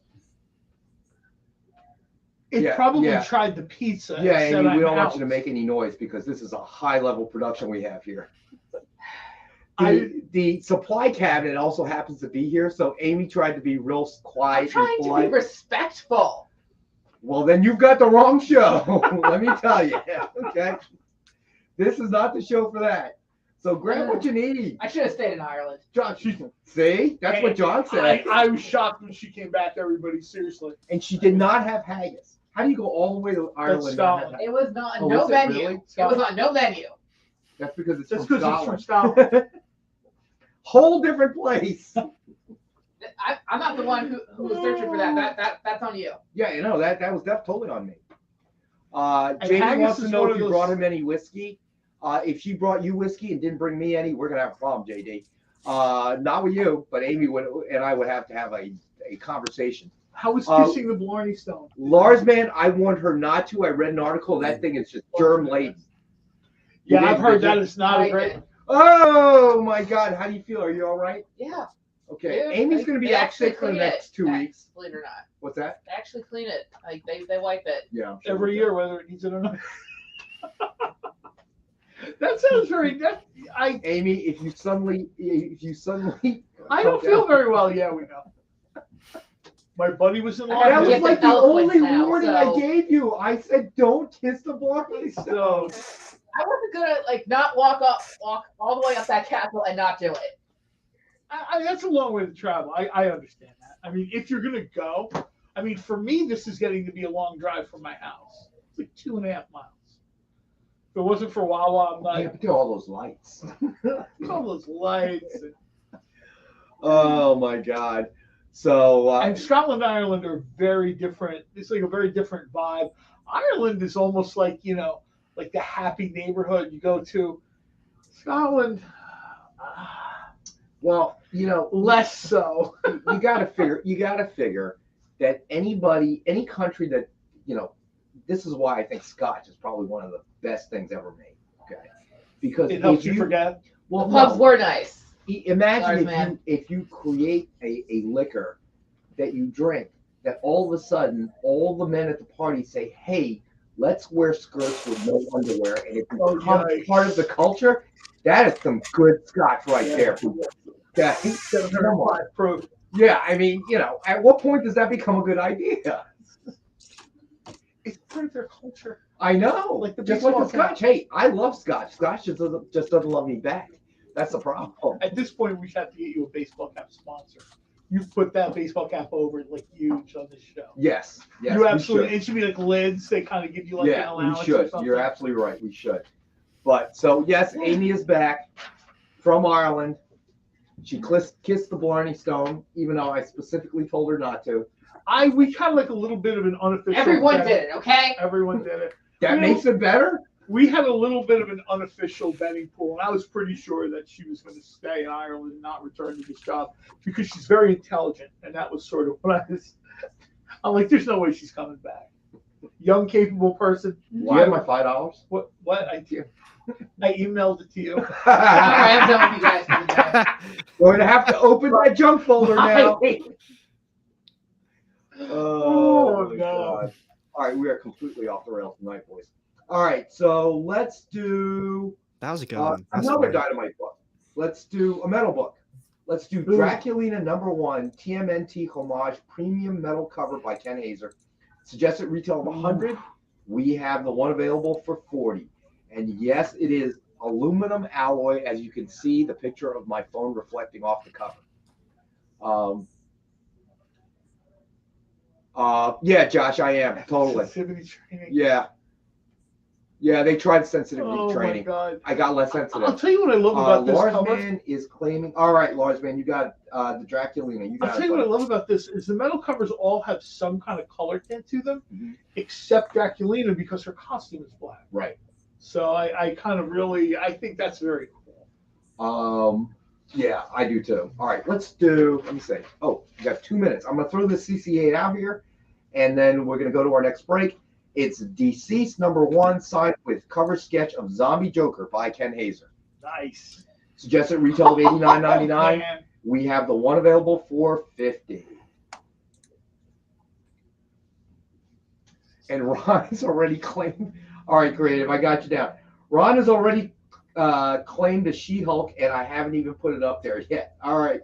It probably tried the pizza. Yeah, and Amy, we don't want out. you to make any noise because this is a high-level production we have here. The supply cabinet also happens to be here, so Amy tried to be real quiet. I'm trying to be respectful. Well, then you've got the wrong show. Let me tell you. Okay, this is not the show for that. So grab what you need. I should have stayed in Ireland. John, see, that's what John said. I was shocked when she came back. Everybody, seriously. And she did not have haggis. How do you go all the way to Ireland? It was not no menu. Really? It was on no menu. That's because it's That's from because Scotland. it's from Scotland. Whole different place. I'm not the one who was searching for that. That's on you. Yeah, you know that was totally on me. Jamie haggis wants to is know one if of you those- brought him any whiskey. If she brought you whiskey and didn't bring me any, we're gonna have a problem, JD. Not with you, but Amy and I would have to have a conversation. How was kissing the Blarney Stone? Lars, man, I warned her not to. I read an article. That thing is just germ laden. Yeah, I've heard that it's not a great. Oh my God, how do you feel? Are you all right? Yeah. Okay, Dude, Amy's gonna be they out sick actually for the clean next 2 weeks. Believe it or not. What's that? They actually clean it. Like they wipe it. Yeah. Every year, whether it needs it or not. That sounds very. Amy, if you suddenly, I don't feel very well. Yeah, we know. My buddy was in I law. That have was get like the the eloquence only now, warning so- I gave you. I said, don't kiss the Blarney So Stone. I wasn't gonna not walk all the way up that castle and not do it. that's a long way to travel. I understand that. I mean, if you're gonna go, I mean, for me, this is getting to be a long drive from my house. It's like 2.5 miles. If it wasn't for Wawa, I'm Yeah, like, but there are all those lights. all those lights. Oh my God. So And Scotland and Ireland are very different. It's like a very different vibe. Ireland is almost like, like the happy neighborhood you go to. Scotland, well, less so. you gotta figure that any country that, this is why I think Scotch is probably one of the best things ever made. Okay. Because It helps you forget. Well, The pubs were nice. Imagine Lars, if you create a liquor that you drink, that all of a sudden all the men at the party say, hey, let's wear skirts with no underwear, and it becomes part of the culture. That is some good Scotch right there. Yeah. 705 proof. Yeah, I mean, at what point does that become a good idea? It's part of their culture. I know. Like the just like the baseball Scotch. Hey, I love Scotch. Scotch just doesn't love me back. That's the problem. At this point, we have to get you a baseball cap sponsor. You put that baseball cap over like huge on this show. Yes. You absolutely. It should be like lids. They kind of give you like an allowance. We should. Or something. You're absolutely right. We should. But so yes, Amy is back from Ireland. She kissed the Blarney Stone, even though I specifically told her not to. We kind of like a little bit of an unofficial. Everyone did it, okay? Everyone did it. That makes it better. We had a little bit of an unofficial betting pool, and I was pretty sure that she was going to stay in Ireland and not return to this job because she's very intelligent, and that was sort of what I'm like, there's no way she's coming back. Young, capable person. Do you have my $5? What? I emailed it to you. All right, I'm done with you guys for the day. We're gonna have to open my junk folder now. Oh no. God. All right, we are completely off the rails tonight, boys. All right, so let's do That was a good one. That's another funny. Dynamite book. Let's do a metal book. Let's do Draculina #1 TMNT Homage Premium Metal Cover by Ken Hazer. Suggested retail of 100. We have the one available for 40. And yes, it is aluminum alloy, as you can see the picture of my phone reflecting off the cover. Yeah, Josh, I am totally. Sensitivity training. Yeah, they tried sensitivity training. My God. I got less sensitive. I'll tell you what I love about this Lars cover. Man is claiming. All right, Lars Man, you got the Draculina. You got I'll tell you what I love about this is the metal covers all have some kind of color tint to them, except Draculina because her costume is black. Right. So I kind of really I think that's very cool. Yeah, I do too. All right, let's do. Let me see. Oh, we got 2 minutes. I'm gonna throw this CC8 out here, and then we're gonna go to our next break. It's Deceased #1, signed with cover sketch of Zombie Joker by Ken Hazer. Nice. Suggested retail of $89.99. Man. We have the one available for $50. And Ron has already claimed. All right, Creative, I got you down. Ron has already claimed the She-Hulk, and I haven't even put it up there yet. All right.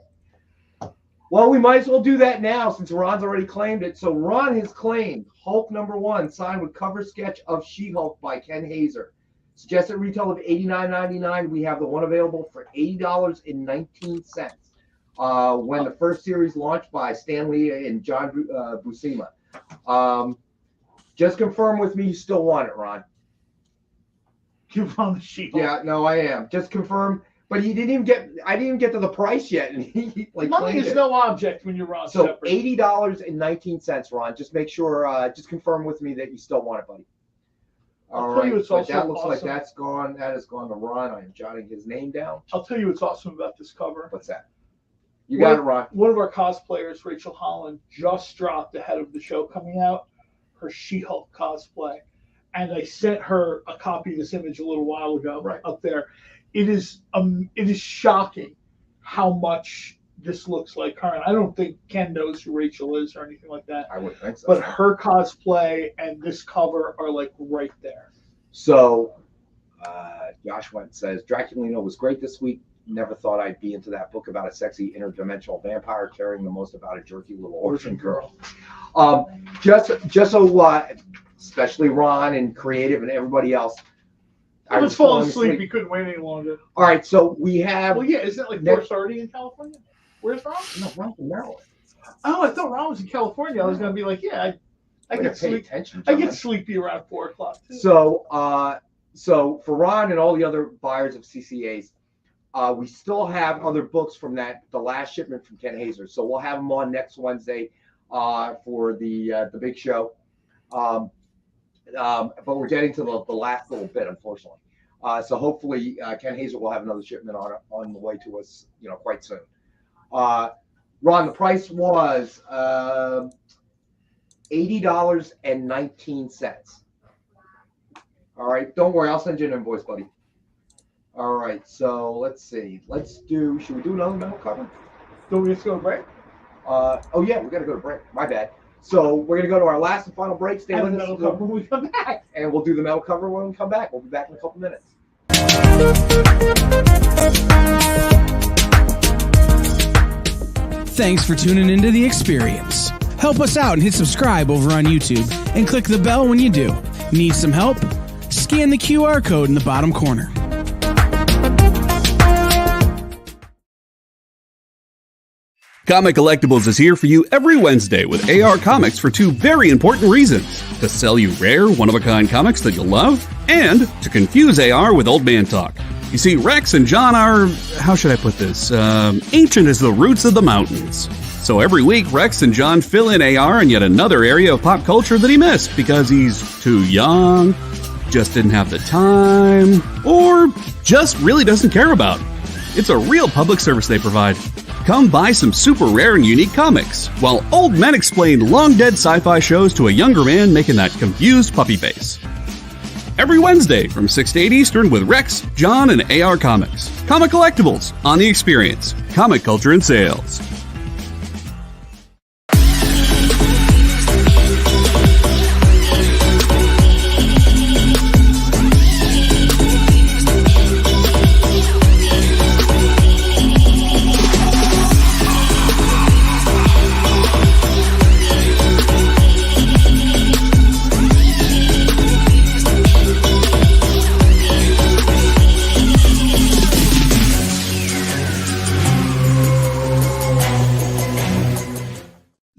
Well, we might as well do that now since Ron's already claimed it. So Ron has claimed Hulk #1, signed with cover sketch of She-Hulk by Ken Hazer. Suggested retail of $89.99. We have the one available for $80.19. When the first series launched by Stan Lee and John Buscema. Just confirm with me you still want it, Ron. You want the She-Hulk? Yeah, no, I am. Just confirm. But I didn't even get to the price yet, and he like Money is no object when you're Ron So Shepard. $80.19, Ron. Just make sure. Just confirm with me that you still want it, buddy. All right. But that looks like that's gone. That has gone to Ron. I am jotting his name down. I'll tell you what's awesome about this cover. What's that? You got it, Ron. One of our cosplayers, Rachel Holland, just dropped ahead of the show coming out her She-Hulk cosplay, and I sent her a copy of this image a little while ago. Right up there. It is shocking how much this looks like her. And I don't think Ken knows who Rachel is or anything like that. I wouldn't think so. But her cosplay and this cover are like right there. So, Josh Went says Draculino was great this week. Never thought I'd be into that book about a sexy interdimensional vampire caring the most about a jerky little ocean girl. Just so, especially Ron and Creative and everybody else. I was falling asleep. He couldn't wait any longer. All right, so we have. Well, yeah, isn't it like Force already in California? Where's Ron? No, Ron's in Maryland. Oh, I thought Ron was in California. I was going to be like, yeah, I get sleep. I get sleepy around 4 o'clock too. So for Ron and all the other buyers of CCAs, we still have other books from the last shipment from Ken Hazer. So we'll have them on next Wednesday for the big show. But we're getting to the last little bit, unfortunately. So hopefully Ken Hazer will have another shipment on the way to us, quite soon. Ron, the price was $80.19. All right, don't worry, I'll send you an invoice, buddy. All right, so let's see. Should we do another metal cover? Do we just go to break? Oh yeah, we got to go to break. My bad. So we're going to go to our last and final break. Stay with us when we come back. And we'll do the metal cover when we come back. We'll be back in a couple minutes. Thanks for tuning into The Experience. Help us out and hit subscribe over on YouTube and click the bell when you do. Need some help? Scan the QR code in the bottom corner. Comic Collectables is here for you every Wednesday with AR Comics for two very important reasons. To sell you rare, one-of-a-kind comics that you'll love, and to confuse AR with old man talk. You see, Rex and John are, how should I put this, ancient as the roots of the mountains. So every week, Rex and John fill in AR in yet another area of pop culture that he missed because he's too young, just didn't have the time, or just really doesn't care about. It's a real public service they provide. Come buy some super rare and unique comics, while old men explain long-dead sci-fi shows to a younger man making that confused puppy face. Every Wednesday from 6 to 8 Eastern with Rex, John, and AR Comics. Comic Collectables on The Experience. Comic culture and sales.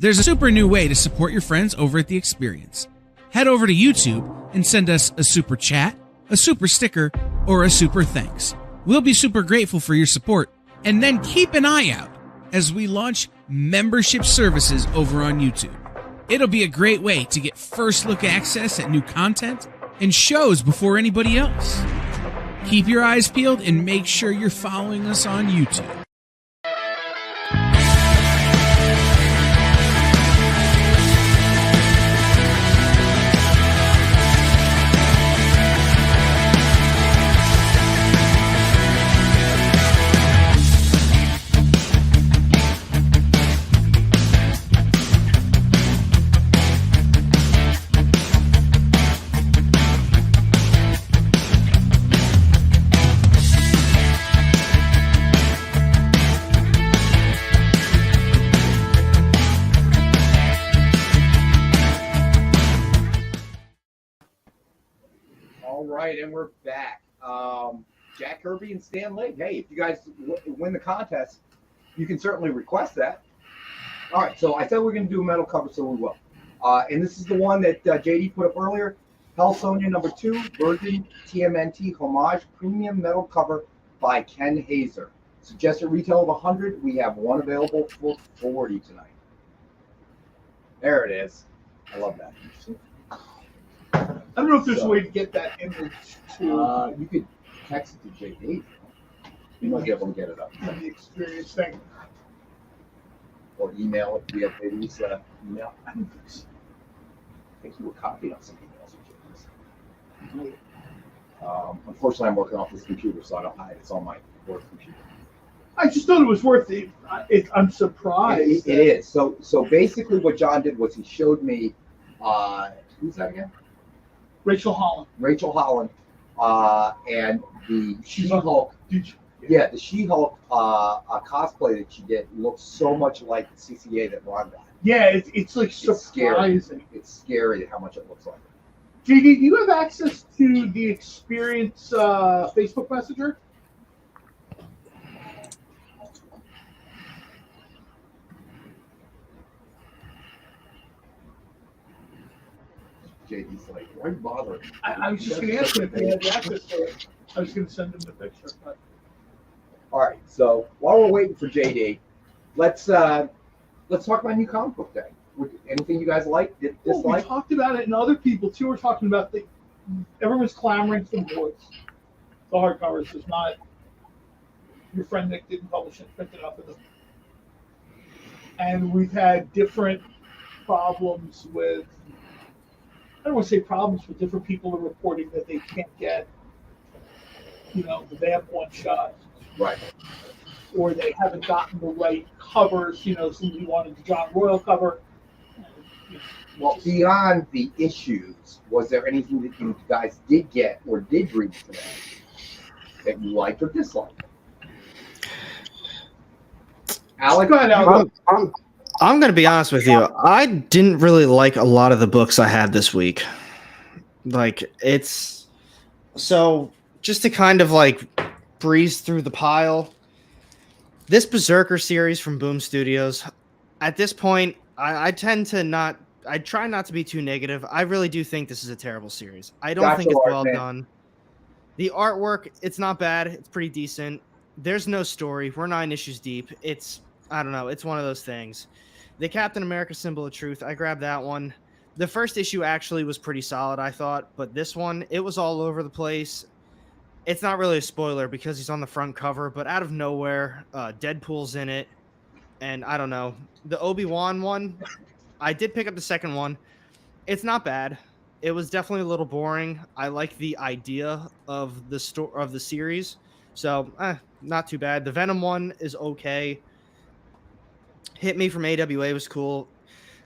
There's a super new way to support your friends over at The Experience. Head over to YouTube and send us a super chat, a super sticker, or a super thanks. We'll be super grateful for your support, and then keep an eye out as we launch membership services over on YouTube. It'll be a great way to get first look access at new content and shows before anybody else. Keep your eyes peeled and make sure you're following us on YouTube. right, and we're back. Jack Kirby and Stan Lee. Hey, if you guys win the contest, you can certainly request that. All right, so I said we're going to do a metal cover, so we will. And this is the one that JD put up earlier. Hell Sonia #2, Virgin TMNT Homage Premium Metal Cover by Ken Hazer. Suggested retail of 100. We have one available for 40 tonight. There it is. I love that. I don't know if there's a way to get that image to You could text it to JD. You might be able to get it up. the experience thing. Or email it via JD's email. I think you were copied on some emails with JD's. Unfortunately, I'm working off this computer, so I don't hide. It's on my work computer. I just thought it was worth it. I'm surprised. It is. So basically, what John did was he showed me. Who's that again? Rachel Holland. Rachel Holland, and the She-Hulk. Yeah, the She-Hulk cosplay that she did looks so much like the CCA that Ron got. Yeah, it's like surprising. It's scary how much it looks like. JD, do you have access to the Experience Facebook Messenger? JD's like, why are you bothering? I was just going to ask him if he had access to it. I was going to send him the picture. But... All right, so while we're waiting for JD, let's talk about New Comic Book Day. Anything you guys like, dislike? We talked about it, and other people too were talking about everyone's clamoring for the boards. The hardcovers is not. Your friend Nick didn't publish it, picked it up with him. And we've had different problems with. I don't want to say problems, but different people are reporting that they can't get, the Vamp one shot. Right. Or they haven't gotten the right covers. Somebody wanted the John Royal cover. Well, beyond the issues, was there anything that you guys did get or did read today that you liked or disliked? Alex, go ahead, Alex. I'm going to be honest with you. I didn't really like a lot of the books I had this week. So just to kind of breeze through the pile, this Berserker series from Boom Studios, at this point, I try not to be too negative. I really do think this is a terrible series. I don't think it's well done. The artwork, it's not bad. It's pretty decent. There's no story. We're 9 issues deep. I don't know. It's one of those things. The Captain America Symbol of Truth, I grabbed that one. The first issue actually was pretty solid, I thought. But this one, it was all over the place. It's not really a spoiler because he's on the front cover. But out of nowhere, Deadpool's in it. And I don't know. The Obi-Wan one, I did pick up the second one. It's not bad. It was definitely a little boring. I like the idea of the series. So, not too bad. The Venom one is okay. Hit Me from AWA was cool.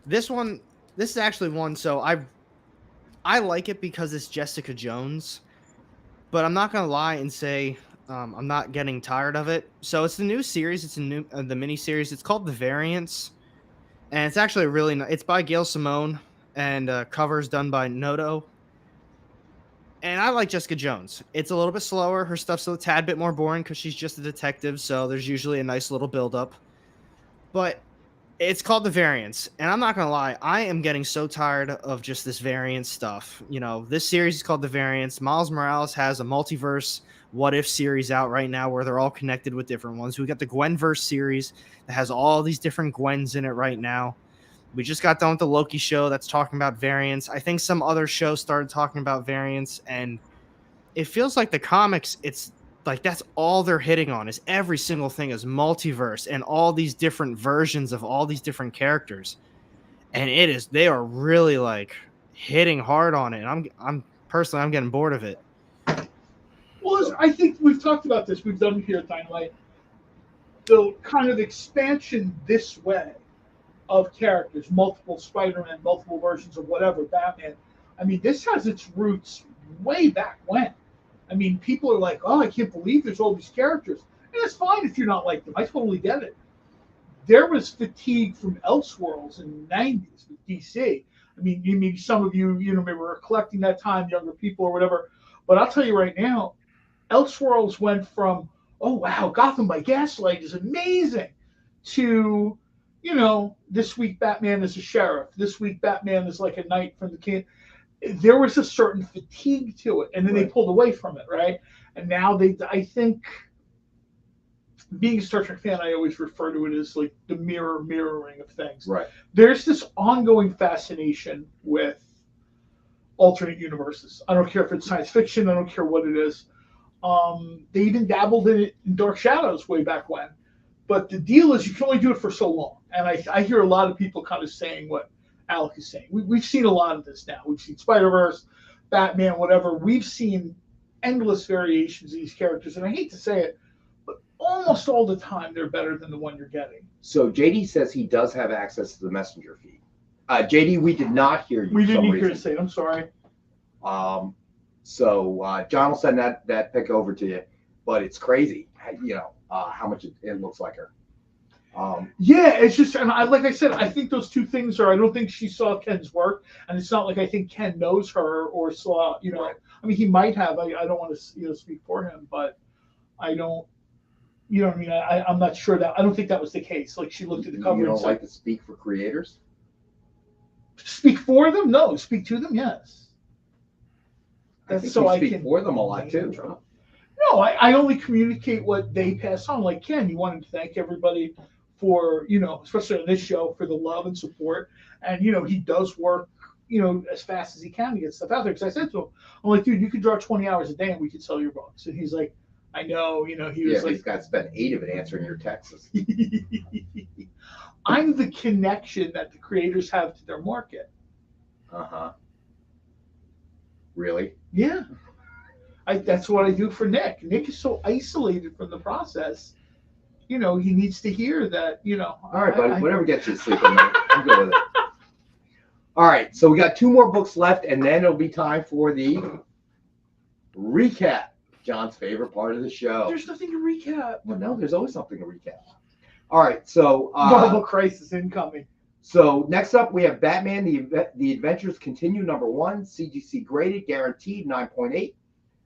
This is actually one, so I like it because it's Jessica Jones, but I'm not going to lie and say I'm not getting tired of it. So it's the new series. It's the mini series. It's called The Variants, and it's actually really nice. It's by Gail Simone, and covers done by Noto. And I like Jessica Jones. It's a little bit slower. Her stuff's a tad bit more boring because she's just a detective, so there's usually a nice little build-up. But it's called The Variants, and I'm not going to lie, I am getting so tired of just this variant stuff. This series is called The Variants. Miles Morales has a multiverse what-if series out right now where they're all connected with different ones. We got the Gwenverse series that has all these different Gwens in it right now. We just got done with the Loki show that's talking about variants. I think some other shows started talking about variants, and it feels like the comics, it's that's all they're hitting on is every single thing is multiverse and all these different versions of all these different characters. And they are really hitting hard on it. And I'm personally getting bored of it. Well, I think we've talked about this. We've done it here at Dynamite. The kind of expansion this way of characters, multiple Spider-Man, multiple versions of whatever, Batman. I mean, this has its roots way back when. I mean, people are like, oh, I can't believe there's all these characters. And it's fine if you're not like them. I totally get it. There was fatigue from Elseworlds in the 90s with DC. I mean, maybe some of you, maybe were collecting that time, younger people or whatever. But I'll tell you right now, Elseworlds went from, oh wow, Gotham by Gaslight is amazing, to, this week Batman is a sheriff. This week Batman is like a knight from the king. There was a certain fatigue to it, and then they pulled away from it, right? And now I think, being a Star Trek fan, I always refer to it as like the mirroring of things. Right. There's this ongoing fascination with alternate universes. I don't care if it's science fiction. I don't care what it is. They even dabbled in it in Dark Shadows way back when. But the deal is you can only do it for so long. And I hear a lot of people kind of saying what Alec is saying. We've seen a lot of this now. We've seen Spider-Verse, Batman, whatever. We've seen endless variations of these characters. And I hate to say it, but almost all the time they're better than the one you're getting. So JD says he does have access to the messenger feed. JD, we did not hear you. We didn't hear you say it. I'm sorry. So John will send that pic over to you, but it's crazy, how much it looks like her. Yeah, it's just, and like I said, I think those two things are, I don't think she saw Ken's work, and it's not like I think Ken knows her or saw, Right. I mean, he might have, I don't want to, speak for him, but I don't, what I mean? I'm not sure that, I don't think that was the case. Like, she looked at the cover You don't and said, like to speak for creators? speak for them? No. Speak to them? Yes. I think you speak for them a lot too. No, I only communicate what they pass on. Like Ken, he wanted to thank everybody for, especially on this show, for the love and support. And, he does work, as fast as he can to get stuff out there. Because I said to him, I'm like, dude, you could draw 20 hours a day and we could sell your books. And he's like, I know, he was like, he's got to spend 8 of it answering your texts. I'm the connection that the creators have to their market. Uh-huh. Really? Yeah. That's what I do for Nick. Nick is so isolated from the process. He needs to hear that, All right, buddy. Whatever gets you to sleep at night. I'm good with it. All right. So we got 2 more books left, and then it'll be time for the recap. John's favorite part of the show. There's nothing to recap. Well, no, there's always something to recap. All right. So Marvel Crisis incoming. So next up, we have Batman: The Adventures Continue #1, CGC graded, guaranteed 9.8.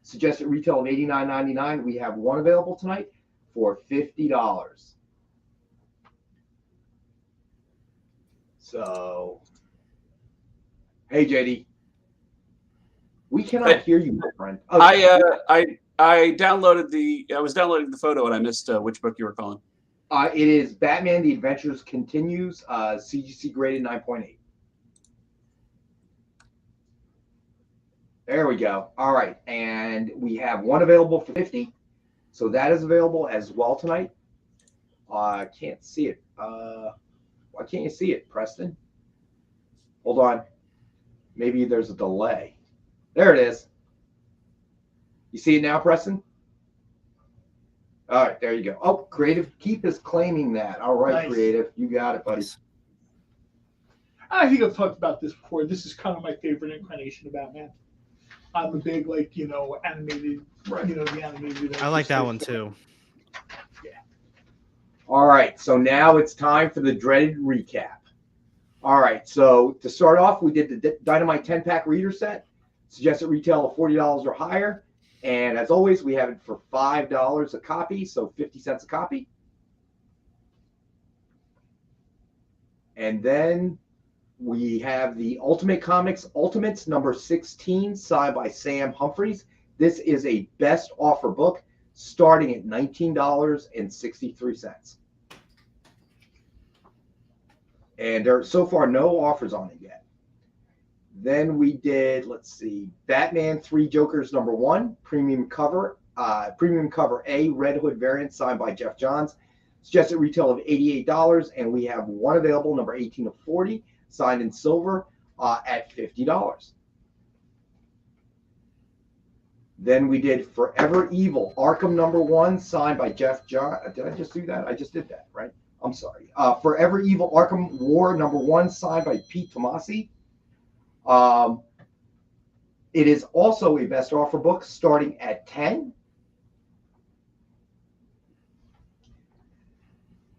Suggested retail of $89.99. We have one available tonight for $50. So, hey JD, we cannot hear you, my friend. Oh, I was downloading the photo and I missed which book you were calling. It is Batman: The Adventures Continues, CGC graded 9.8. There we go. All right, and we have one available for $50, so that is available as well tonight. I can't see it. Why can't you see it, Preston? Hold on. Maybe there's a delay. There it is. You see it now, Preston? All right, there you go. Oh, Creative Keep is claiming that. All right, nice. Creative, you got it, buddy. I think I've talked about this before. This is kind of my favorite incarnation of Batman. I'm a big, animated, right. The animated. I like that one too. Yeah. All right, so now it's time for the dreaded recap. All right, so to start off, we did the Dynamite 10-pack reader set. Suggested retail of $40 or higher. And as always, we have it for $5 a copy, so 50 cents a copy. And then we have the Ultimate Comics Ultimates #16, signed by Sam Humphries. This is a best offer book starting at $19.63. And there are so far no offers on it yet. Then we did, let's see, Batman 3 Jokers #1, premium cover A, Red Hood variant, signed by Jeff Johns. Suggested retail of $88, and we have one available, number 18 of 40, signed in silver at $50. Then we did Forever Evil, Arkham #1, signed by Jeff Johns. Did I just do that? I just did that, right? I'm sorry. Forever Evil, Arkham War #1, signed by Pete Tomasi. It is also a best offer book starting at $10.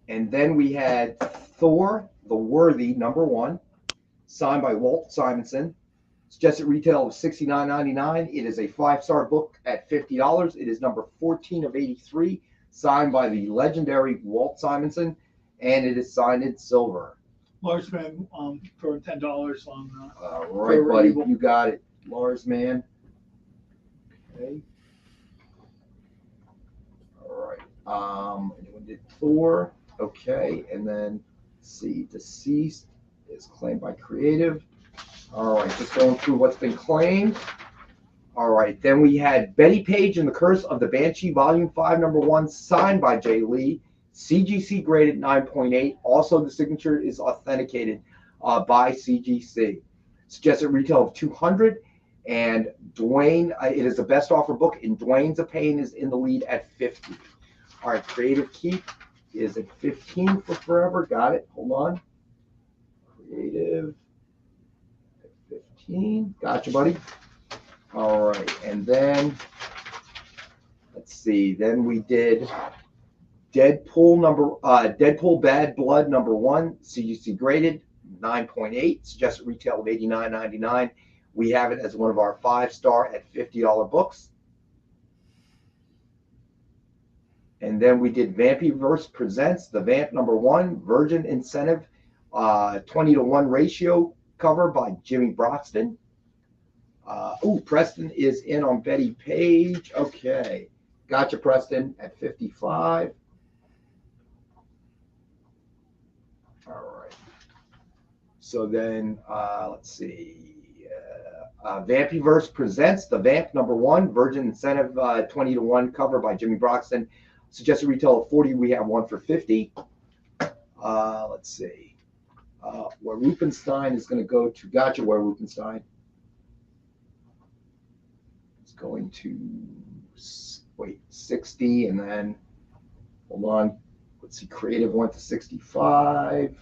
And then we had Thor, the Worthy #1, signed by Walt Simonson. Suggested retail of $69.99. It is a 5-star book at $50. It is number 14 of 83, signed by the legendary Walt Simonson, and it is signed in silver. Lars man, for $10 on. All right, buddy, you got it, Lars man. Okay. All right. We did Thor. Okay, and then let's see, Deceased is claimed by Creative. All right, just going through what's been claimed. All right, then we had Betty Page and the Curse of the Banshee, Volume 5, Number 1, signed by Jay Lee. CGC graded 9.8. Also, the signature is authenticated by CGC. Suggested retail of $200. And Dwayne, it is the best offer book, and Dwayne's a Pain is in the lead at $50. All right, Creative Keep is at $15 for Forever. Got it. Hold on. Creative at $15. Gotcha, buddy. All right, and then let's see. Then we did Deadpool Bad Blood number 1, CGC graded 9.8. Suggested retail of $89.99. We have it as one of our 5-star at $50 books. And then we did Vampyverse Presents the Vamp number 1, Virgin Incentive, 20-to-1 ratio cover by Jimmy Broxton. Preston is in on Betty Page. Okay. Gotcha, Preston, at 55. All right. So then, let's see. Vampyverse Presents the Vamp number 1, Virgin Incentive, 20-to-1 cover by Jimmy Broxton. Suggested retail of $40. We have one for $50. Let's see. Where Rupenstein is going to go to Gotcha. Where Rupenstein is going to 60, and then hold on. Let's see. Creative went to 65.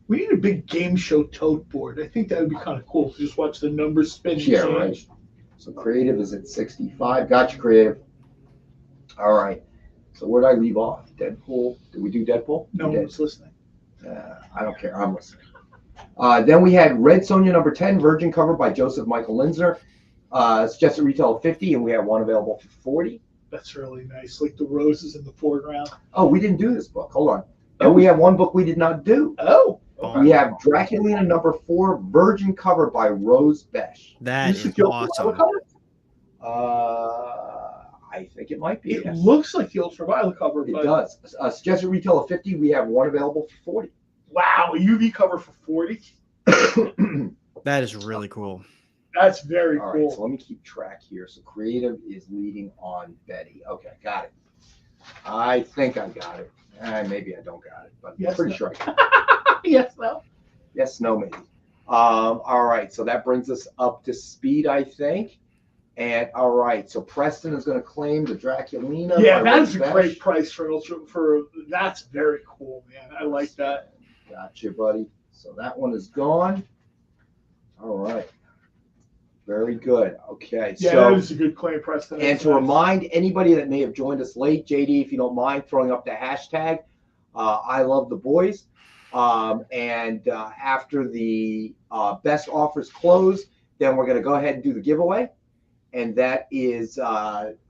We need a big game show tote board. I think that would be kind of cool to just watch the numbers spin. Yeah, right. So Creative is at 65. Gotcha, Creative. All right. So where did I leave off? Deadpool. Did we do Deadpool? No one's listening. I don't care. I'm listening. Then we had Red Sonja number 10, Virgin cover by Joseph Michael Linzer. Suggested retail of $50, and we have one available for $40. That's really nice. Like the roses in the foreground. Oh, we didn't do this book. Hold on. And we have one book we did not do. Oh. We have Draculina number 4, Virgin cover by Rose Besh. That is awesome. I think it might be. It looks like the Ultraviolet cover. It does. Suggested retail of $50. We have one available for $40. Wow, a UV cover for $40. That is really cool. That's very cool. All right, so let me keep track here. So Creative is leading on Betty. Okay, got it. I think I got it. Maybe I don't got it, but I'm pretty sure I got it. Yes, no. Yes, no, maybe. All right, so that brings us up to speed, I think. And all right, so Preston is going to claim the Draculina. Yeah, that's a great price for that's very cool, man. I like that. Gotcha, buddy. So that one is gone. All right. Very good. Okay. Yeah, so, that is a good claim, Preston. And to remind anybody that may have joined us late, JD, if you don't mind throwing up the hashtag, I love the boys. After the best offers close, then we're going to go ahead and do the giveaway. And that is HeroGasm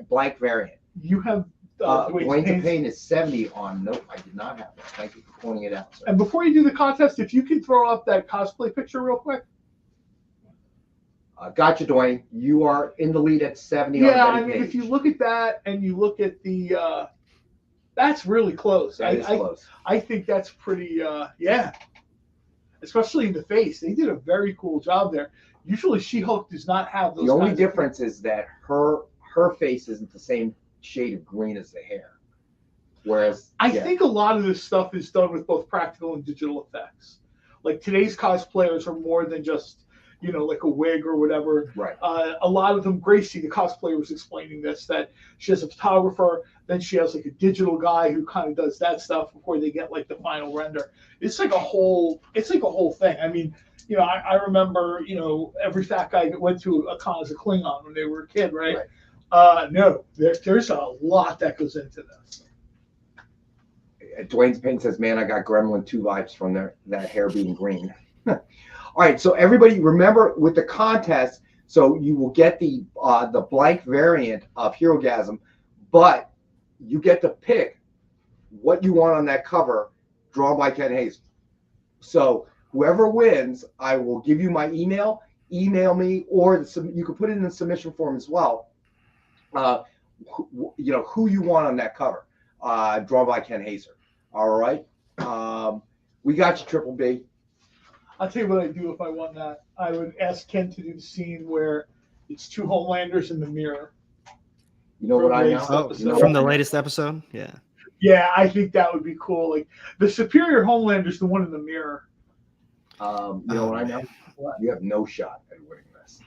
Blank Variant. You have Wayne to Pain is 70 on. Nope, I did not have that. Thank you for pointing it out, sir. And before you do the contest, if you can throw up that cosplay picture real quick. Gotcha, Dwayne. You are in the lead at 70. Yeah, on I mean, if you look at that and you look at the, that's really close. That is close. I think that's pretty, yeah. Especially in the face. They did a very cool job there. Usually She-Hulk does not have those. The only difference is that her face isn't the same shade of green as the hair. Whereas I think a lot of this stuff is done with both practical and digital effects. Like today's cosplayers are more than just, like a wig or whatever. Right. A lot of them, Gracie, the cosplayer, was explaining this, that she has a photographer, then she has like a digital guy who kind of does that stuff before they get like the final render. It's like a whole thing. I mean, I remember, every fat guy that went to a con as a Klingon when they were a kid, right? Right. No, there's a lot that goes into this. Dwayne's Pain says, "Man, I got Gremlin 2 vibes from that hair being green." All right, so everybody remember with the contest, so you will get the blank variant of Herogasm, but you get to pick what you want on that cover, drawn by Ken Hayes. So whoever wins, I will give you my email. Email me, or you can put it in the submission form as well. Who you want on that cover, drawn by Ken Hazer. All right. We got you, Triple B. I'll tell you what I'd do if I won that. I would ask Ken to do the scene where it's two Homelanders in the mirror. You know what I know? From the latest episode? Yeah. Yeah, I think that would be cool. Like the superior Homelander's the one in the mirror. You know what I know? You have no shot at winning this.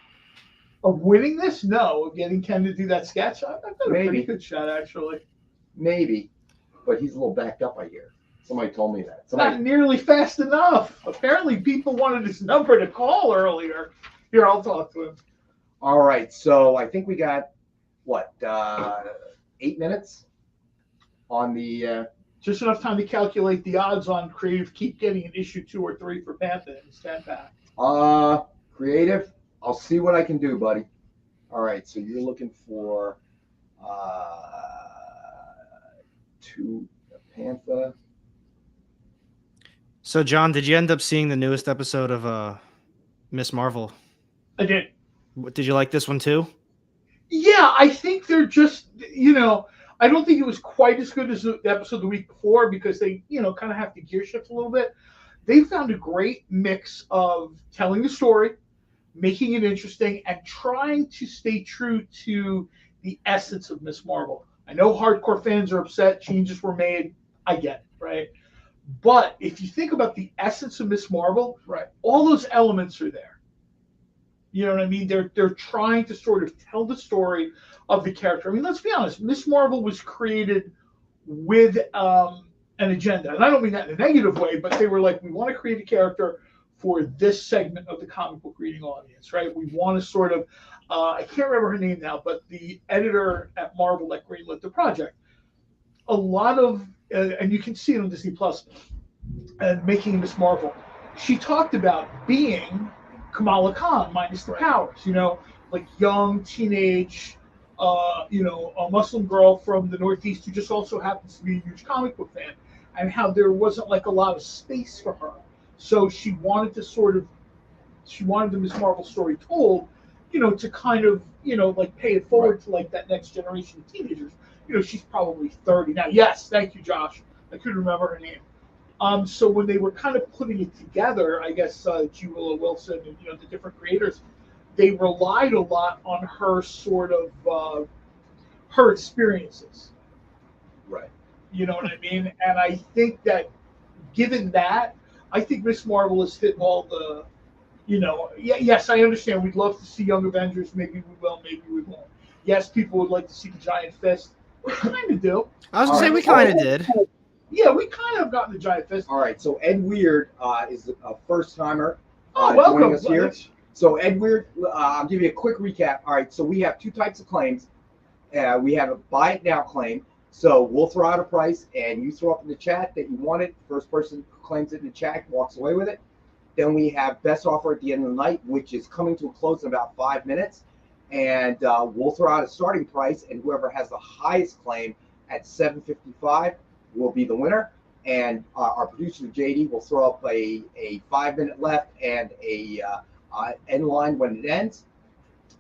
Of winning this? No. Of getting Ken to do that sketch? I've got a pretty good shot, actually. Maybe. But he's a little backed up, I hear. Somebody told me that. Not nearly fast enough. Apparently, people wanted his number to call earlier. Here, I'll talk to him. All right. So I think we got, 8 minutes on the... Just enough time to calculate the odds on Creative keep getting an issue 2 or 3 for Panther in his 10-pack. Creative, I'll see what I can do, buddy. All right, so you're looking for 2 Panther. So, John, did you end up seeing the newest episode of Miss Marvel? I did. Did you like this one too? Yeah, I think they're just, I don't think it was quite as good as the episode the week before because they, kind of have to gear shift a little bit. They found a great mix of telling the story, making it interesting, and trying to stay true to the essence of Miss Marvel. I know hardcore fans are upset, changes were made. I get it, right? But if you think about the essence of Miss Marvel, right, all those elements are there. You know what I mean? They're trying to sort of tell the story of the character. I mean, let's be honest. Miss Marvel was created with an agenda. And I don't mean that in a negative way, but they were like, we want to create a character for this segment of the comic book reading audience, right? We want to sort of, I can't remember her name now, but the editor at Marvel that greenlit the project. A lot of, and you can see it on Disney Plus, and making Miss Marvel, she talked about being Kamala Khan minus the powers, like young, teenage, a Muslim girl from the Northeast who just also happens to be a huge comic book fan, and how there wasn't like a lot of space for her. So she wanted the Miss Marvel story told, to kind of, like pay it forward to like that next generation of teenagers. She's probably 30 now. Yes, thank you, Josh. I couldn't remember her name. So when they were kind of putting it together, I guess G. Willow Wilson and the different creators, they relied a lot on her sort of her experiences. Right. You know what I mean? And I think that given that, I think Miss Marvel has hit all the, yes, I understand. We'd love to see Young Avengers. Maybe we will, maybe we won't. Yes, people would like to see the Giant Fist. We kind of do. I was going to say we kind of did. Yeah, we kind of got the Giant Fist. All right, so Ed Weird is a first-timer welcome joining us here. So Ed Weird, I'll give you a quick recap. All right, so we have 2 types of claims. We have a buy it now claim. So we'll throw out a price, and you throw up in the chat that you want it. First person who claims it in the chat walks away with it. Then we have best offer at the end of the night, which is coming to a close in about 5 minutes. And we'll throw out a starting price, and whoever has the highest claim at $7.55 will be the winner. And our producer JD will throw up a 5 minute left and a end line when it ends.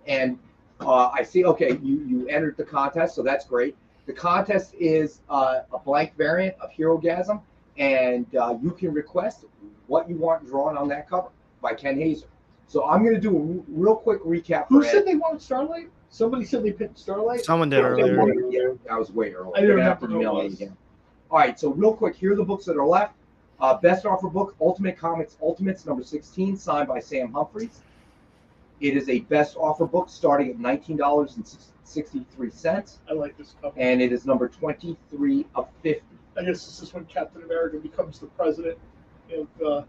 And I see, okay, you entered the contest, so that's great. The contest is a blank variant of Herogasm, and you can request what you want drawn on that cover by Ken Hazer. So I'm going to do a real quick recap. Who said they wanted Starlight? Somebody said they picked Starlight? Someone did earlier. Yeah, that was way early. I didn't remember who it was. Again. All right, so real quick, here are the books that are left. Best offer book, Ultimate Comics Ultimates, number 16, signed by Sam Humphries. It is a best offer book starting at $19.63. I like this cover. And it is number 23 of 50. I guess this is when Captain America becomes the president of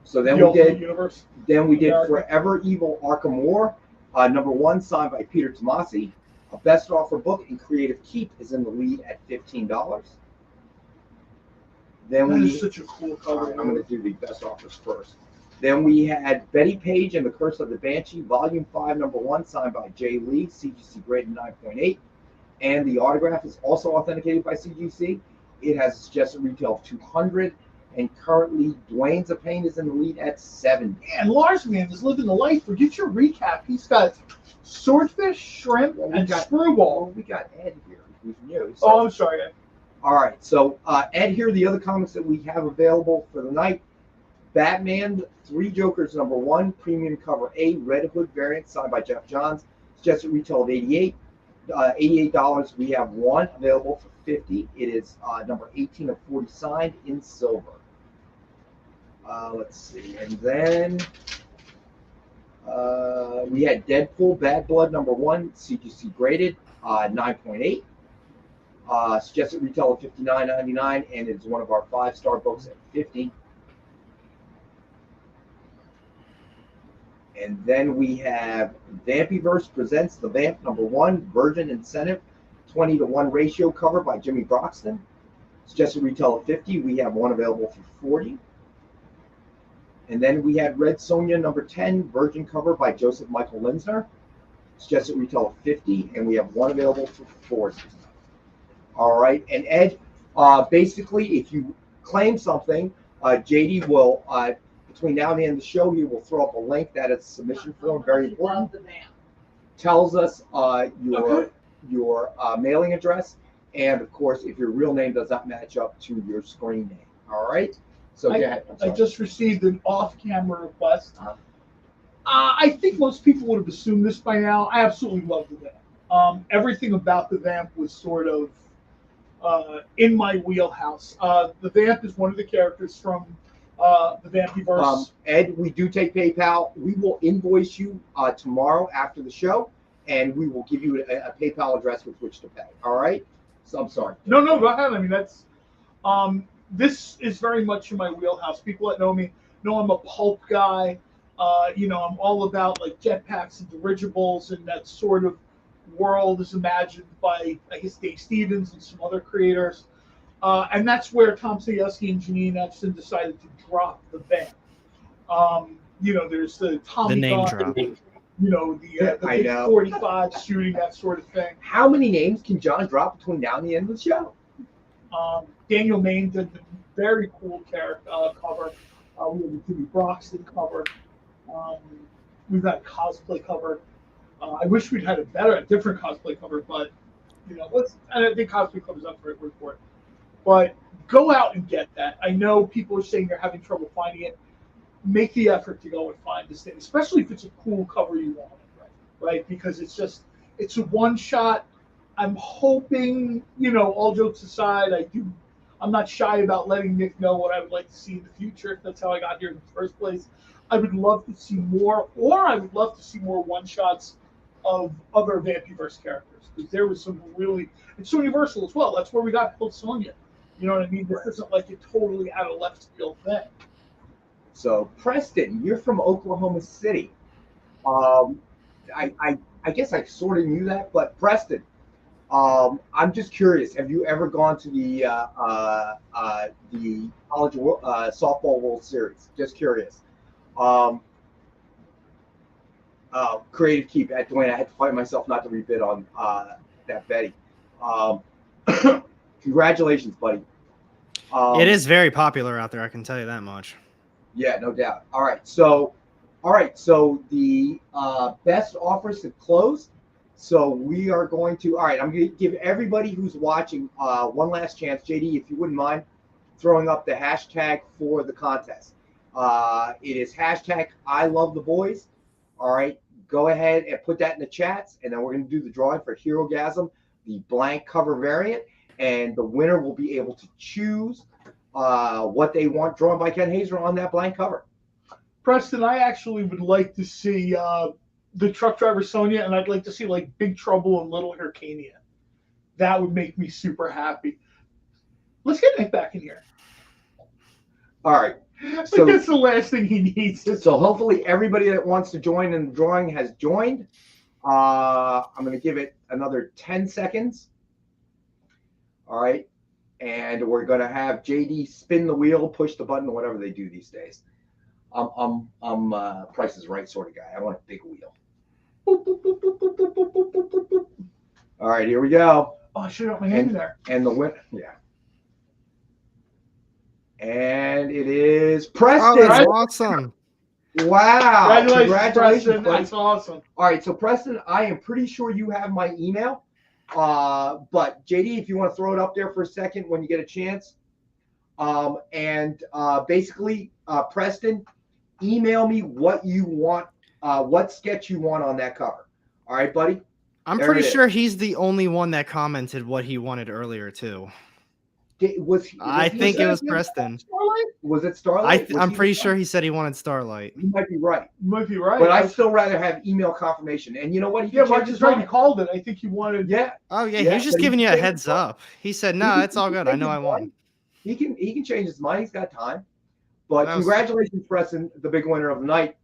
so then the we did universe. Then we did Forever Evil Arkham War, number 1, signed by Peter Tomasi. A best offer book in Creative Keep is in the lead at $15. Then That we is such a cool all cover. right, I'm going to do the best offers first. Then we had Betty Page and the Curse of the Banshee, Volume 5, Number 1, signed by Jay Lee, CGC graded 9.8. And the autograph is also authenticated by CGC. It has a suggested retail of 200, and currently Dwayne Zapane is in the lead at 70. And Lars, man, is living the life. Forget your recap. He's got swordfish, shrimp, and screwball. Well, we got Ed here, who's new. So. Oh, I'm sorry, Ed. All right, so Ed, here are the other comics that we have available for the night. Batman, 3 Jokers, number 1, premium cover A, Red Hood variant, signed by Jeff Johns. Suggested retail of $88. We have one available for $50. It is number 18 of 40, signed in silver. Let's see, and then we had Deadpool, Bad Blood, number 1, CGC graded 9.8. Suggested retail of $59.99, and it's one of our 5-star books at $50. And then we have Vampyverse presents The Vamp number 1, Virgin Incentive, 20-to-1 ratio cover by Jimmy Broxton. Suggested retail of $50. We have one available for $40. And then we had Red Sonja number 10, Virgin cover by Joseph Michael Linsner. Suggested retail of $50, and we have one available for $40. All right, and Ed, basically, if you claim something, JD will, between now and the end of the show, he will throw up a link that is a submission form, very important. Tells us your mailing address, and of course, if your real name does not match up to your screen name. All right, so go ahead. I just received an off-camera request. I think most people would have assumed this by now. I absolutely love the Vamp. Everything about the Vamp was sort of in my wheelhouse. The Vamp is one of the characters from the Vampyverse. Ed, we do take PayPal. We will invoice you tomorrow after the show, and we will give you a PayPal address with which to pay. All right? So I'm sorry. No, go ahead. I mean, that's this is very much in my wheelhouse. People that know me know I'm a pulp guy. I'm all about like jetpacks and dirigibles, and that sort of world is imagined by, I guess, Dave Stevens and some other creators. And that's where Tom Sayevsky and Janine Epstein decided to drop the Vamp. There's the Tommy The name gun, drop. The big 45 shooting, that sort of thing. How many names can John drop between now and the end of the show? Daniel Main did the very cool character cover. We have the Jimmy Broxton cover. We've got a cosplay cover. I wish we'd had a different cosplay cover, but I think cosplay cover's up for it. But go out and get that. I know people are saying they're having trouble finding it. Make the effort to go and find this thing, especially if it's a cool cover you want, right? Because it's a one shot. I'm hoping, all jokes aside, I'm not shy about letting Nick know what I would like to see in the future. That's how I got here in the first place. I would love to see more, or I would love to see more one-shots of other Vampyverse characters. Because there was some really, it's so universal as well. That's where we got Bill Sonya. You know what I mean? This isn't like a totally out of left field thing. So, Preston, you're from Oklahoma City. I guess I sort of knew that, but Preston, I'm just curious. Have you ever gone to the College Softball World Series? Just curious. Creative Keep at Dwayne. I had to fight myself not to rebid on that Betty. Congratulations, buddy. It is very popular out there. I can tell you that much. Yeah, no doubt. All right, so the best offers have closed. So we are going to. All right, I'm going to give everybody who's watching one last chance. JD, if you wouldn't mind throwing up the hashtag for the contest. It is hashtag I love the boys. All right, go ahead and put that in the chats, and then we're going to do the drawing for HeroGasm, the blank cover variant, and the winner will be able to choose what they want drawn by Ken Hazer on that blank cover. Preston, I actually would like to see the truck driver Sonya, and I'd like to see like Big Trouble in Little Hyrcania. That would make me super happy. Let's get Nick back in here. All right. So that's the last thing he needs. So hopefully everybody that wants to join in the drawing has joined. I'm going to give it another 10 seconds. All right. and we're gonna have JD spin the wheel, push the button, whatever they do these days. I'm Price is Right sort of guy. I want a big wheel. Boop, boop, boop, boop, boop, boop, boop, boop, boop, boop. All right, here we go. Oh, I should have my hand there. And the win, yeah. And it is Preston. Oh, that's awesome. Wow. Congratulations, Preston. buddy. That's awesome. All right, so Preston, I am pretty sure you have my email. But JD, if you want to throw it up there for a second when you get a chance. Basically, Preston, email me what you want, what sketch you want on that cover. All right, buddy? I'm There pretty it is. sure he's the only one that commented what he wanted earlier too. I think it was Preston. Starlight? Was it Starlight? I'm pretty sure he said he wanted Starlight. You might be right. You might be right. But I'd still rather have email confirmation. And you know what? He Yeah, can change Mark his is right. He mind. called it. I think he wanted. Yeah. Oh yeah, Yeah, he was just but he giving you a changed heads his mind. up. He said, "No, it's all good. I know I won." He can change his mind. He's got time. But That was- congratulations, Preston, the big winner of the night.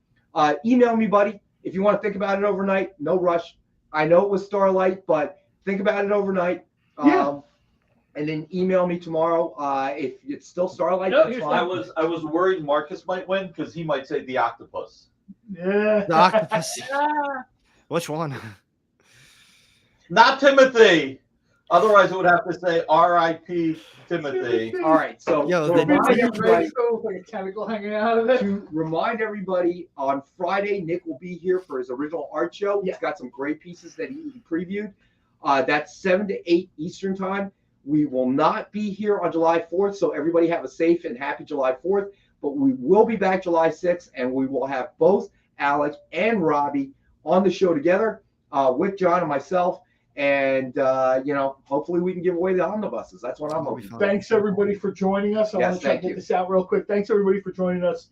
Email me, buddy, if you want to think about it overnight. No rush. I know it was Starlight, but think about it overnight. Yeah. And then email me tomorrow. If it's still Starlight, No, that's I fine. was worried Marcus might win because he might say the octopus. Yeah. The octopus. Which one? Not Timothy. Otherwise, it would have to say R.I.P. Timothy. All right. So, Yo, to the- remind Like a everybody- like a tentacle hanging out of it. to remind everybody, on Friday, Nick will be here for his original art show. He's got some great pieces that he previewed. That's 7 to 8 Eastern time. We will not be here on July 4th, so everybody have a safe and happy July 4th. But we will be back July 6th, and we will have both Alex and Robbie on the show together with John and myself. And, hopefully we can give away the omnibuses. That's what I'm That'll be hoping. fun. Thanks everybody for joining us. I Yes, want to try to thank get you. this out real quick. Thanks everybody for joining us.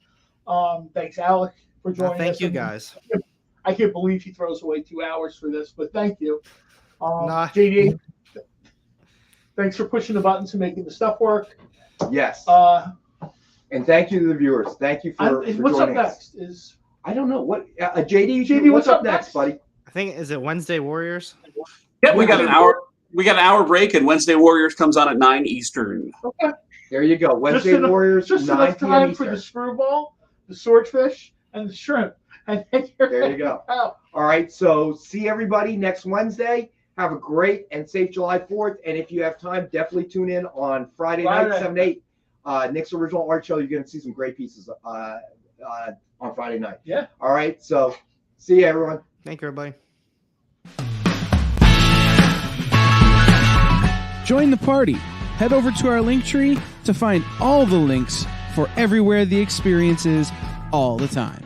Thanks Alec for joining us. Thank you guys. I can't believe he throws away 2 hours for this, but thank you. Nah. JD, thanks for pushing the buttons and making the stuff work. Yes. And And thank you to the viewers. Thank you for what's up joining us. next? Is I don't know. What JD, JD, what's up next, buddy? I think is it Wednesday Warriors? Yeah, we got an hour. We got an hour break, and Wednesday Warriors comes on at 9 Eastern. okay. There you go. Wednesday enough- Warriors, Just 9 enough p.m. time for Eastern. the screwball, the swordfish, and the shrimp. And then you're There you go. out. All right. So see everybody next Wednesday. Have a great and safe July 4th. And if you have time, definitely tune in on Friday night, Friday. 7 to 8. Nick's original art show. You're going to see some great pieces on Friday night. Yeah. All right. So see you, everyone. Thank you, everybody. Join the party. Head over to our link tree to find all the links for everywhere the experience is all the time.